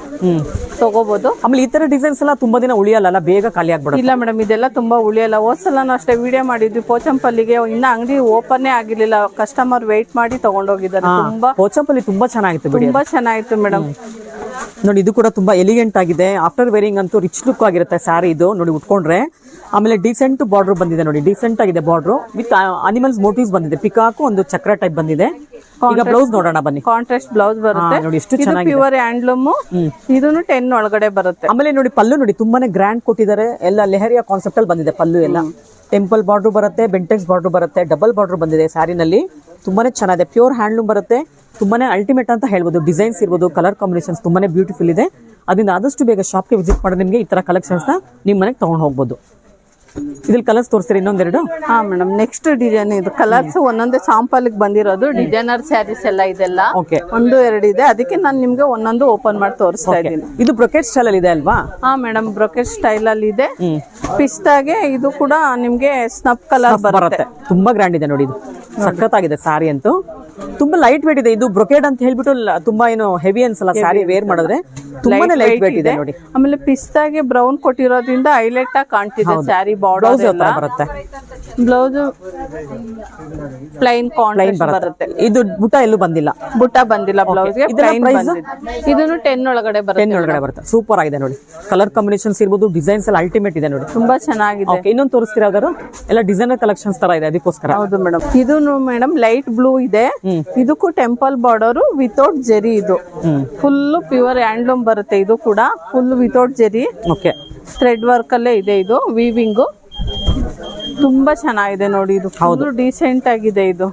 ತಗೋಬಹುದು. ಆಮೇಲೆ ಈ ತರ ಡಿಸೈನ್ಸ್ ಎಲ್ಲ ತುಂಬಾ ದಿನ ಉಳಿಯಲ್ಲ, ಬೇಗ ಖಾಲಿ ಆಗ್ಬಿಡುತ್ತೆ. ಇಲ್ಲ ಮೇಡಮ್, ಇದೆಲ್ಲ ತುಂಬಾ ಉಳಿಯಲ್ಲ. ಹೋದ್ಸಲನೂ ಅಷ್ಟೇ ವಿಡಿಯೋ ಮಾಡಿದ್ವಿ ಪೋಚಂಪಲ್ಲಿಗೆ, ಇನ್ನ ಅಂಗಡಿ ಓಪನ್ ಆಗಿರ್ಲಿಲ್ಲ. ಕಸ್ಟಮರ್ ವೇಟ್ ಮಾಡಿ ತಗೊಂಡೋಗಿದ್ದಾರೆ. ತುಂಬಾ ಪೋಚಂಪಲ್ಲಿ ತುಂಬಾ ಚೆನ್ನಾಗಿತ್ತು, ತುಂಬಾ ಚೆನ್ನಾಗಿತ್ತು ಮೇಡಮ್. ನೋಡಿ, ಇದು ಕೂಡ ತುಂಬಾ ಎಲಿಗೆಂಟ್ ಆಗಿದೆ. ಆಫ್ಟರ್ ವೇರಿಂಗ್ ಅಂತೂ ರಿಚ್ ಲುಕ್ ಆಗಿರುತ್ತೆ ಸ್ಯಾರಿ ಇದು ನೋಡಿ ಉಟ್ಕೊಂಡ್ರೆ. ಆಮೇಲೆ ಡೀಸೆಂಟ್ ಬಾರ್ಡರ್ ಬಂದಿದೆ ನೋಡಿ, ಡೀಸೆಂಟ್ ಆಗಿದೆ ಬಾರ್ಡರ್ ವಿತ್ ಅನಿಮಲ್ಸ್ ಮೋಟಿವ್ಸ್ ಬಂದಿದೆ. ಪಿಕಾಕು ಒಂದು ಚಕ್ರ ಟೈಪ್ ಬಂದಿದೆ. ಈಗ ಬ್ಲೌಸ್ ನೋಡೋಣ ಬನ್ನಿ. ಕಾಂಟ್ರಾಸ್ಟ್ ಬ್ಲೌಸ್ ಬರುತ್ತೆ ನೋಡಿ, ಎಷ್ಟು ಚೆನ್ನಾಗಿದೆ. Pure handloom. ಇದನ್ನು 10 ಒಳಗಡೆ ಬರುತ್ತೆ. ಆಮೇಲೆ ನೋಡಿ ಪಲ್ಲು ನೋಡಿ ತುಂಬಾನೇ ಗ್ರ್ಯಾಂಡ್ ಕೊಟ್ಟಿದ್ದಾರೆ. ಎಲ್ಲ ಲೆಹರಿಯಾ ಕಾನ್ಸೆಪ್ಟ್ ಅಲ್ಲಿ ಬಂದಿದೆ ಪಲ್ಲು ಎಲ್ಲ. ಟೆಂಪಲ್ ಬಾರ್ಡರ್ ಬರುತ್ತೆ, ಬೆಂಟೆಕ್ಸ್ ಬಾರ್ಡರ್ ಬರುತ್ತೆ, ಡಬಲ್ ಬಾರ್ಡರ್ ಬಂದಿದೆ ಸ್ಯಾರಿನಲ್ಲಿ. ತುಂಬಾನೇ ಚೆನ್ನಾಗಿದೆ. ಪ್ಯೂರ್ ಹ್ಯಾಂಡ್ಲೂಮ್ ಬರುತ್ತೆ. ತುಂಬಾನೇ ಅಲ್ಟಿಮೇಟ್ ಅಂತ ಹೇಳ್ಬೋದು. ಡಿಸೈನ್ಸ್ ಇರ್ಬೋದು, ಕಲರ್ ಕಾಂಬಿನೇಷನ್ಸ್ ತುಂಬಾನೇ ಬ್ಯೂಟಿಫುಲ್ ಇದೆ. ಅದರಿಂದ ಆದಷ್ಟು ಬೇಗ ಶಾಪ್ಗೆ ವಿಸಿಟ್ ಮಾಡಿ ನಿಮಗೆ ಈ ತರ ಕಲೆಕ್ಷನ್ಸ್ ನ ನಿಮ್ ಮನೆಗೆ ತಗೊಂಡು ಹೋಗ್ಬೋದು. ಇದ್ರಲ್ಲಿ ಕಲರ್ಸ್ ತೋರಿಸ್ತೀರಿ ಇನ್ನೊಂದೆರಡು? ಹಾ ಮೇಡಮ್, ನೆಕ್ಸ್ಟ್ ಡಿಸೈನ್ ಇದು. ಕಲರ್ಸ್ ಒಂದೊಂದೇ ಸಾಂಪಲ್ ಬಂದಿರೋದು. ಡಿಸೈನರ್ ಸ್ಯಾರೀಸ್ ಎಲ್ಲ ಇದೆಲ್ಲ 1-2 ಇದೆ. ಅದಕ್ಕೆ ನಾನು ನಿಮ್ಗೆ ಒಂದೊಂದು ಓಪನ್ ಮಾಡಿ ತೋರಿಸ್ತಾ ಇದ್ದೀನಿ. ಇದು ಬ್ರೊಕೆಟ್ ಸ್ಟೈಲ್ ಅಲ್ಲಿ ಇದೆ ಅಲ್ವಾ? ಹಾ ಮೇಡಮ್, ಬ್ರೊಕೆಟ್ ಸ್ಟೈಲ್ ಅಲ್ಲಿ ಇದೆ. ಪಿಸ್ತಾಗೆ ಇದು ಕೂಡ ನಿಮ್ಗೆ ಸ್ನಪ್ ಕಲರ್ ಬರುತ್ತೆ. ತುಂಬಾ ಗ್ರ್ಯಾಂಡ್ ಇದೆ ನೋಡಿ. ಇದು ಸಖತ್ತಾಗಿದೆ ಸಾರಿ ಅಂತೂ. ತುಂಬಾ ಲೈಟ್ ವೇಟ್ ಇದೆ. ಇದು ಬ್ರೊಕೇಡ್ ಅಂತ ಹೇಳ್ಬಿಟ್ಟು ತುಂಬಾ ಏನು ಹೆವಿ ಅನ್ಸಲ್ಲ ಸ್ಯಾರಿ ವೇರ್ ಮಾಡಿದ್ರೆ, ತುಂಬಾನೇ ಲೈಟ್ ವೇಟ್ ಇದೆ ನೋಡಿ. ಆಮೇಲೆ ಪಿಸ್ತಾಗೆ ಬ್ರೌನ್ ಕೊಟ್ಟಿರೋದ್ರಿಂದ ಹೈಲೈಟ್ ಆಗಿ ಕಾಣ್ತಿದೆ ಸ್ಯಾರಿ ಬಾರ್ಡರ್ ಎಲ್ಲ. ಬರುತ್ತೆ ಬ್ಲೌಸ್ ಪ್ಲೈನ್ ಕಾಂಟ್ರಾಸ್ಟ್ ಬರುತ್ತೆ. ಇದು ಬುಟ್ಟ ಎಲ್ಲೂ ಬಂದಿಲ್ಲ, ಬುಟ್ಟ ಬಂದಿಲ್ಲ ಬ್ಲೌಸ್ ಗೆ. ಪ್ಲೈನ್ ಬಂದಿದೆ. ಇದನ್ನು 10 ಒಳಗಡೆ ಬರುತ್ತೆ. 10 ಒಳಗಡೆ ಬರುತ್ತೆ. ಸೂಪರ್ ಆಗಿದೆ ನೋಡಿ. ಕಲರ್ ಕಾಂಬಿನೇಷನ್ಸ್ ಇರ್ಬೋದು, ಡಿಸೈನ್ಸ್ ಎಲ್ಲ ಅಲ್ಟಿಮೇಟ್ ಇದೆ ನೋಡಿ. ತುಂಬಾ ಚೆನ್ನಾಗಿದೆ. ಇನ್ನೊಂದು ತೋರಿಸ್ತೀರಾ ಯಾವ್ದಾರು? ಎಲ್ಲ ಡಿಸೈನರ್ ಕಲೆಕ್ಷನ್ಸ್ ತರ ಇದೆ, ಅದಕ್ಕೋಸ್ಕರ. ಹೌದು ಮೇಡಮ್. ಇದು ಮೇಡಮ್ ಲೈಟ್ ಬ್ಲೂ ಇದೆ. ಇದಕ್ಕೂ ಟೆಂಪಲ್ ಬಾರ್ಡರ್ ವಿತೌಟ್ ಜೆರಿ. ಇದು ಫುಲ್ ಪ್ಯೂರ್ ಹ್ಯಾಂಡ್ಲೂಮ್ ಬರುತ್ತೆ. ಇದು ಕೂಡ full without Jerry. Okay. Thread work ಅಲ್ಲೇ ಇದೆ. ಇದು ವೀವಿಂಗ್ ತುಂಬಾ ಚೆನ್ನಾಗಿದೆ ನೋಡಿ. ಇದು ಫುಲ್ ಡೀಸೆಂಟ್ ಆಗಿದೆ. ಇದು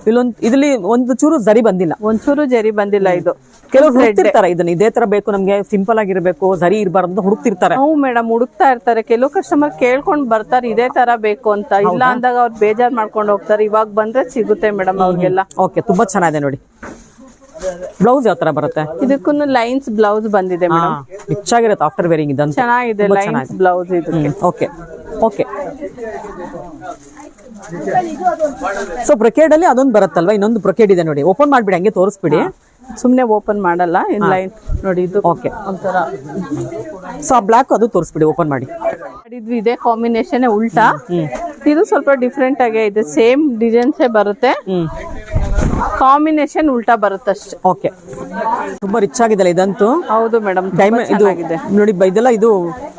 ಇದ್ರಲ್ಲಿ ಒಂದು ಚೂರು ಜರಿ ಬಂದಿಲ್ಲ, ಒಂಚೂರು ಜರಿ ಬಂದಿಲ್ಲ. ಇದು ಕೆಲವರು ಹುಡುಕ್ತಿರ್ತಾರೆ ಇದನ್ನ, ಇದೇ ತರ ಬೇಕು ನಮ್ಗೆ, ಸಿಂಪಲ್ ಆಗಿರ್ಬೇಕು, ಜರಿ ಇರಬಾರ್ದು ಅಂತ ಹುಡುಕ್ತಿರ್ತಾರೆ. ಹ್ಞೂ ಮೇಡಮ್, ಹುಡುಕ್ತಾ ಇರ್ತಾರೆ. ಕೆಲವು ಕಸ್ಟಮರ್ ಕೇಳ್ಕೊಂಡ್ ಬರ್ತಾರೆ ಇದೇ ತರ ಬೇಕು ಅಂತ. ಇಲ್ಲ ಅಂದಾಗ ಅವ್ರು ಬೇಜಾರ್ ಮಾಡ್ಕೊಂಡು ಹೋಗ್ತಾರೆ. ಇವಾಗ ಬಂದ್ರೆ ಸಿಗುತ್ತೆ ಮೇಡಮ್ ಅವ್ರಿಗೆಲ್ಲ. ಓಕೆ, ತುಂಬಾ ಚೆನ್ನಾಗಿದೆ ನೋಡಿ. ಬ್ಲೌಸ್ ಯಾವ ತರ ಬರುತ್ತೆ? ಇದಕ್ಕೂ ಲೈನ್ಸ್ ಬ್ಲೌಸ್ ಬಂದಿದೆ ಮೇಡಮ್. ರಿಚ್ ಆಗಿರುತ್ತೆ ಆಫ್ಟರ್ ವೇರಿಂಗ್. ಇದಂತ ಚೆನ್ನಾಗಿದೆ ಲೈನ್ಸ್ ಬ್ಲೌಸ್ ಇದಕ್ಕೆ. Okay okay. ಸೊ ಬ್ರೊಕೇಡ್ ಅಲ್ಲಿ ಅದೊಂದು ಬರುತ್ತಲ್ವಾ, ಇನ್ನೊಂದು ಬ್ರೊಕೇಡ್ ಇದೆ ನೋಡಿ. ಓಪನ್ ಮಾಡ್ಬಿಡಿ, ಹಂಗೆ ತೋರಿಸ್ಬಿಡಿ. ಸುಮ್ನೆ ಓಪನ್ ಮಾಡಲ್ಲ. ಇನ್ ಲೈನ್ ನೋಡಿ. ಇದು ಓಕೆ ಒಂಥರ. ಸೊ ಆ ಬ್ಲಾಕ್ ಅದು ತೋರಿಸ್ಬಿಡಿ, ಓಪನ್ ಮಾಡಿ. ಇದೇ ಕಾಂಬಿನೇಷನ್ ಉಲ್ಟಾ. ಇದು ಸ್ವಲ್ಪ ಡಿಫ್ರೆಂಟ್ ಆಗೇ ಇದೆ. ಸೇಮ್ ಡಿಸೈನ್ಸೇ ಬರುತ್ತೆ, ಕಾಂಬಿನೇಷನ್ ಉಲ್ಟಾ ಬರುತ್ತೆ ಅಷ್ಟೇ. ಓಕೆ, ತುಂಬಾ ರಿಚ್ ಆಗಿದೆ ಇದಂತೂ. ಹೌದು ಮೇಡಮ್, ಇದು ನೋಡಿ. ಇದೆಲ್ಲ ಇದು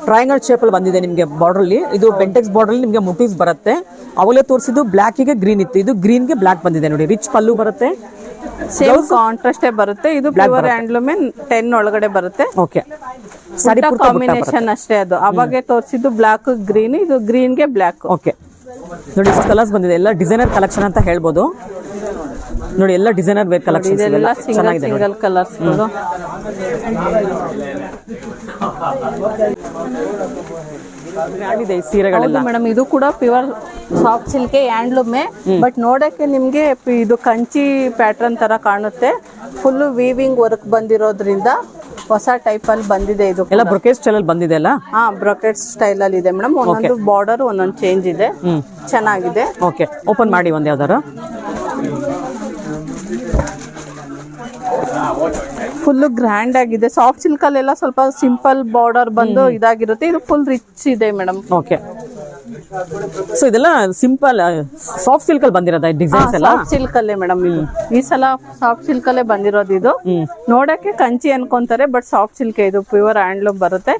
ಟ್ರಯಾಂಗಲ್ ಶೇಪ್ ಅಲ್ಲಿ ಬಂದಿದೆ ನಿಮ್ಗೆ ಬಾರ್ಡರ್ ಅಲ್ಲಿ. ಇದು ಬೆಂಟೆಕ್ಸ್ ಬಾರ್ಡರ್ ಅಲ್ಲಿ ನಿಮ್ಗೆ ಮೋಟಿವ್ಸ್ ಬರುತ್ತೆ. ಅವಲೇ ತೋರಿಸಿದ್ದು ಬ್ಲಾಕ್ ಗೆ ಗ್ರೀನ್ ಇತ್ತು, ಇದು ಗ್ರೀನ್ ಗೆ ಬ್ಲಾಕ್ ಬಂದಿದೆ ನೋಡಿ. ರಿಚ್ ಪಲ್ಲು ಬರುತ್ತೆ, ಸೇಮ್ ಕಾಂಟ್ರಾಸ್ಟ್ ಬರುತ್ತೆ. ಇದು ಪ್ಯೂರ್ ಹ್ಯಾಂಡ್ಲೂಮ್ 10 ಒಳಗಡೆ ಬರುತ್ತೆ. ಓಕೆ. ಸಾರಿ ಕಾಂಬಿನೇಷನ್ ಅಷ್ಟೇ. ಅದು ಅವಾಗೆ ತೋರಿಸಿದ್ದು ಬ್ಲಾಕ್ ಗ್ರೀನ್, ಇದು ಗ್ರೀನ್ ಗೆ ಬ್ಲಾಕ್. ಓಕೆ ನೋಡಿ, ಇಷ್ಟು ಕಲರ್ಸ್ ಬಂದಿದೆ. ಎಲ್ಲ ಡಿಸೈನರ್ ಕಲೆಕ್ಷನ್ ಅಂತ ಹೇಳ್ಬೋದು ನೋಡಿ. ಎಲ್ಲ ಡಿಸೈನರ್ ವೇರ್ ಕಲೆಕ್ಷನ್ ಇದೆಲ್ಲ ಸಿಂಗಲ್ ಕಲರ್ಸ್ ಗಳು. ಸೀರೆಗಳೆಲ್ಲ ಮೇಡಮ್, ಇದು ಕೂಡ pure soft silk handloom. But ನೋಡಕ್ಕೆ ನಿಮ್ಗೆ ಇದು ಕಂಚಿ ಪ್ಯಾಟರ್ನ್ ತರ ಕಾಣುತ್ತೆ. ಫುಲ್ ವೀವಿಂಗ್ ವರ್ಕ್ ಬಂದಿರೋದ್ರಿಂದ ಹೊಸ ಟೈಪ್ ಅಲ್ಲಿ ಬಂದಿದೆ. ಇದು ಎಲ್ಲ ಬ್ರೊಕೇಡ್ ಸ್ಟೈಲ್ ಅಲ್ಲಿ ಬಂದಿದೆ ಅಲ್ಲ? ಹಾ, ಬ್ರೊಕೇಡ್ ಸ್ಟೈಲ್ ಅಲ್ಲಿ ಇದೆ ಮೇಡಮ್. ಒಂದೊಂದು ಬಾರ್ಡರ್ ಒಂದೊಂದು ಚೇಂಜ್ ಇದೆ. ಚೆನ್ನಾಗಿದೆ. ಓಕೆ, ಓಪನ್ ಮಾಡಿ ಒಂದ್ ಯಾವ್ದಾರ. ಫುಲ್ ಗ್ರ್ಯಾಂಡ್ ಆಗಿದೆ. ಸಾಫ್ಟ್ ಸಿಲ್ಕ್ ಅಲ್ಲೆಲ್ಲ ಸ್ವಲ್ಪ ಸಿಂಪಲ್ ಬಾರ್ಡರ್ ಬಂದು ಇದಾಗಿರುತ್ತೆ. ಇದು ಫುಲ್ ರಿಚ್ ಇದೆ ಮೇಡಮ್. ಓಕೆ. ಸೊ ಇದೆಲ್ಲ ಸಿಂಪಲ್ ಸಾಫ್ಟ್ ಸಿಲ್ಕ್ ಅಲ್ಲಿ ಬಂದಿರೋದ ಡಿಸೈನ್ಸ್ ಎಲ್ಲ? ಸಾಫ್ಟ್ ಸಿಲ್ಕ್ ಅಲ್ಲೇ ಮೇಡಮ್. ಇದು ಈ ಸಲ ಸಾಫ್ಟ್ ಸಿಲ್ಕ್ ಅಲ್ಲೇ ಬಂದಿರೋದು. ಇದು ನೋಡಕ್ಕೆ ಕಂಚಿ ಅನ್ಕೊಂತಾರೆ, ಬಟ್ ಸಾಫ್ಟ್ ಸಿಲ್ಕ್. ಇದು ಪ್ಯೂರ್ ಹ್ಯಾಂಡ್ಲೂಮ್ ಬರುತ್ತೆ.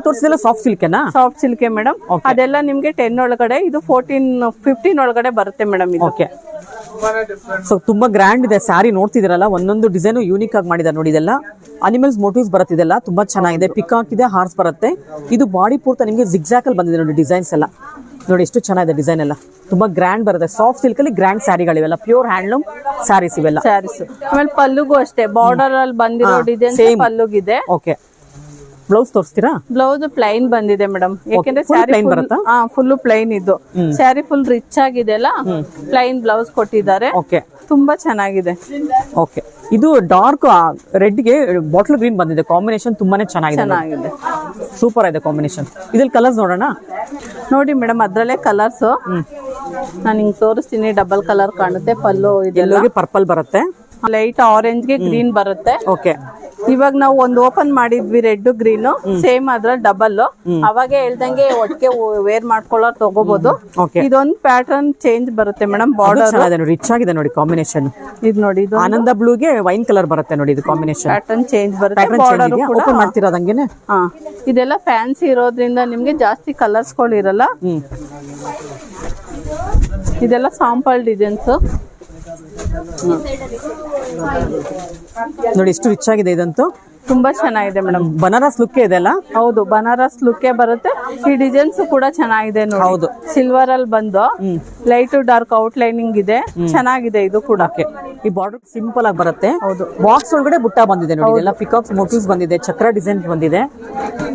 ತೋರಿಸಿದೆಲ್ಲ ಸಾಫ್ಟ್ ಸಿಲ್ಕೆನಾ? ಸಾಫ್ಟ್ ಸಿಲ್ಕೆ ಮೇಡಮ್. ಅದೆಲ್ಲ ನಿಮ್ಗೆ 10 ಒಳಗಡೆ, ಇದು 15 ಒಳಗಡೆ ಬರುತ್ತೆ ಮೇಡಮ್. ಇದು ಓಕೆ. ಸೊ ತುಂಬಾ ಗ್ರ್ಯಾಂಡ್ ಇದೆ ಸ್ಯಾರಿ. ನೋಡ್ತಿದಿರಲ್ಲ, ಒಂದೊಂದು ಡಿಸೈನ್ ಯೂನಿಕ್ ಆಗಿ ಮಾಡಿದ್ದಾರೆ ನೋಡಿ. ಇದೆಲ್ಲ ಅನಿಮಲ್ಸ್ ಮೋಟಿವ್ಸ್ ಬರುತ್ತಿದೆಲ್ಲ, ತುಂಬಾ ಚೆನ್ನಾಗಿದೆ. ಪಿಕಾಕ್ ಇದೆ, ಹಾರ್ಸ್ ಬರುತ್ತೆ. ಇದು ಬಾಡಿ ಪೂರ್ತಿ ನಿಮಗೆ ಜಿಗ್ಜಾಕ್ ಅಲ್ಲಿ ಬಂದಿದೆ ನೋಡಿ. ಡಿಸೈನ್ಸ್ ಎಲ್ಲ ನೋಡಿ, ಎಷ್ಟು ಚೆನ್ನಾಗಿದೆ ಡಿಸೈನ್ ಎಲ್ಲ. ತುಂಬಾ ಗ್ರ್ಯಾಂಡ್ ಬರುತ್ತೆ. ಸಾಫ್ಟ್ ಸಿಲ್ಕ್ ಅಲ್ಲಿ ಗ್ರ್ಯಾಂಡ್ ಸ್ಯಾರಿಗಳಿವೆಲ್ಲ, ಪ್ಯೂರ್ ಹ್ಯಾಂಡ್ಲೂಮ್ ಸ್ಯಾರೀಸ್ ಇವೆಲ್ಲ. ಸ್ಯಾರೀಸ್. ಆಮೇಲೆ ಪಲ್ಲುಗೂ ಅಷ್ಟೇ ಬಾರ್ಡರ್ ಅಲ್ಲಿ ಬಂದಿರೋ ಡಿಸೈನ್ ಪಲ್ಲುಗಿದೆ. ಓಕೆ. ಬ್ಲೌಸ್ ತೋರಿಸ್ತೀರಾ? ಬ್ಲೌಸ್ ಪ್ಲೈನ್ ಬಂದಿದೆ ಮೇಡಮ್. ಯಾಕೆಂದ್ರೆ ಸ್ಯಾರಿ ಫುಲ್ ಪ್ಲೈನ್. ಇದು ಸ್ಯಾರಿ ಫುಲ್ ರಿಚ್ ಆಗಿದೆ ಅಲ್ಲ, ಪ್ಲೈನ್ ಬ್ಲೌಸ್ ಕೊಟ್ಟಿದ್ದಾರೆ. ಓಕೆ, ತುಂಬಾ ಚೆನ್ನಾಗಿದೆ. ಓಕೆ. ಇದು ಡಾರ್ಕ್ ರೆಡ್ ಗೆ ಬಾಟಲ್ ಗ್ರೀನ್ ಬಂದಿದೆ. ಕಾಂಬಿನೇಷನ್ ತುಂಬಾನೇ ಚೆನ್ನಾಗಿದೆ. ಸೂಪರ್ ಆಗಿದೆ ಕಾಂಬಿನೇಷನ್. ಇದ್ರಲ್ಲಿ ಕಲರ್ಸ್ ನೋಡೋಣ. ನೋಡಿ ಮೇಡಮ್, ಅದ್ರಲ್ಲೇ ಕಲರ್ಸ್ ನಾನು ಹಿಂಗ್ ತೋರಿಸ್ತೀನಿ. ಡಬಲ್ ಕಲರ್ ಕಾಣುತ್ತೆ. ಪಲ್ಲು ಇದೆಲ್ಲ ಪರ್ಪಲ್ ಬರುತ್ತೆ, ಲೈಟ್ ಆರೆಂಜ್ ಗೆ ಗ್ರೀನ್ ಬರುತ್ತೆ. ಓಕೆ. ಇವಾಗ ನಾವು ಒಂದು ಓಪನ್ ಮಾಡಿದ್ವಿ ರೆಡ್ ಗ್ರೀನ್, ಸೇಮ್ ಅದ್ರಲ್ಲಿ ಡಬಲ್. ಅವಾಗ ಹೇಳ್ದಂಗೆ ಒಟ್ಟಿಗೆ ವೇರ್ ಮಾಡ್ಕೊಳ್ಳೋರು ತಗೋಬಹುದು. ಇದೊಂದು ಪ್ಯಾಟರ್ನ್ ಚೇಂಜ್ ಬರುತ್ತೆ ಮೇಡಮ್. ಬಾರ್ಡರ್ ರಿಚ್ ಆಗಿದೆ ನೋಡಿ ಕಾಂಬಿನೇಷನ್. ಇದು ನೋಡಿ, ಇದು ಆನಂದ ಬ್ಲೂಗೆ ವೈನ್ ಕಲರ್ ಬರುತ್ತೆ ನೋಡಿ. ಇದು ಕಾಂಬಿನೇಷನ್ ಪ್ಯಾಟರ್ನ್ ಚೇಂಜ್ ಬರುತ್ತೆ. ಬಾರ್ಡರ್ ಓಪನ್ ಮಾಡ್ತಿರೋದಂಗೆನೆ. ಹಾ, ಇದೆಲ್ಲ ಫ್ಯಾನ್ಸಿ ಇರೋದ್ರಿಂದ ನಿಮ್ಗೆ ಜಾಸ್ತಿ ಕಲರ್ಸ್ ಗಳು ಇರಲ್ಲ. ಇದೆಲ್ಲ ಸಾಂಪಲ್ ಡಿಸೈನ್ಸ್ ನೋಡಿ, ಎಷ್ಟು ರಿಚ್ ಆಗಿದೆ ಇದಂತೂ. ತುಂಬಾ ಚೆನ್ನಾಗಿದೆ ಮೇಡಮ್. ಬನಾರಸ್ ಲುಕ್ ಇದೆ ಅಲ್ಲ? ಹೌದು, ಬನಾರಸ್ ಲುಕ್ ಬರುತ್ತೆ. ಈ ಡಿಸೈನ್ಸ್ ಕೂಡ ಚೆನ್ನಾಗಿದೆ ನೋಡಿ. ಹೌದು, ಸಿಲ್ವರ್ ಅಲ್ಲಿ ಬಂದು ಲೈಟ್ ಡಾರ್ಕ್ ಔಟ್ ಲೈನಿಂಗ್ ಇದೆ. ಚೆನ್ನಾಗಿದೆ ಇದು ಕೂಡ. ಈ ಬಾರ್ಡರ್ ಸಿಂಪಲ್ ಆಗಿ ಬರುತ್ತೆ. ಹೌದು, ಬಾಕ್ಸ್ ಒಳಗಡೆ ಬುಟ್ಟ ಬಂದಿದೆ ನೋಡಿ. ಎಲ್ಲ ಪಿಕಾಕ್ಸ್ ಮೋಟಿವ್ಸ್ ಬಂದಿದೆ, ಚಕ್ರ ಡಿಸೈನ್ ಬಂದಿದೆ.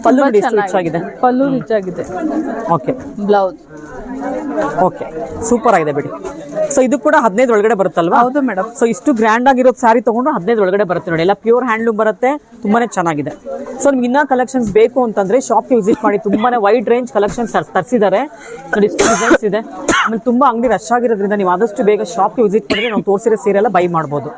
ಪಲ್ಲು ರಿಚ್ ಆಗಿದೆ. ಪಲ್ಲು ರಿಚ್ ಆಗಿದೆ. ಓಕೆ. ಬ್ಲೌಸ್ ಓಕೆ, ಸೂಪರ್ ಆಗಿದೆ ಬಿಡಿ. ಸೊ ಇದು ಕೂಡ 15 ಒಳಗಡೆ ಬರುತ್ತಲ್ವಾ? ಹೌದು ಮೇಡಮ್. ಸೊ ಇಷ್ಟು ಗ್ರ್ಯಾಂಡ್ ಆಗಿರೋ ಸ್ಯಾರಿ ತಗೊಂಡು 15 ಒಳಗಡೆ ಬರುತ್ತೆ ನೋಡಿ. ಎಲ್ಲ ಪ್ಯೂರ್ ಹ್ಯಾಂಡ್ಲೂಮ್ ಬರುತ್ತೆ. ತುಂಬಾನೇ ಚೆನ್ನಾಗಿದೆ. ಸೊ ನಿಮ್ಗೆ ಇನ್ನ ಕಲೆಕ್ಷನ್ಸ್ ಬೇಕು ಅಂತಂದ್ರೆ ಶಾಪ್ಗೆ ವಿಸಿಟ್ ಮಾಡಿ. ತುಂಬಾನೇ ವೈಡ್ ರೇಂಜ್ ಕಲೆಕ್ಷನ್ಸ್ ತರಿಸಿದ್ದಾರೆ ನೋಡಿ. ಇಷ್ಟು ಡಿಸೈನ್ಸ್ ಇದೆ. ಆಮೇಲೆ ತುಂಬಾ ಅಂಗಡಿ ರಶ್ ಆಗಿರೋದ್ರಿಂದ ನೀವು ಆದಷ್ಟು ಬೇಗ ಶಾಪ್ಗೆ ವಿಸಿಟ್ ಮಾಡಿದ್ರೆ ನಾವು ತೋರಿಸಿರೋ ಸೀರೆ ಎಲ್ಲ ಬೈ ಮಾಡ್ಬೋದು.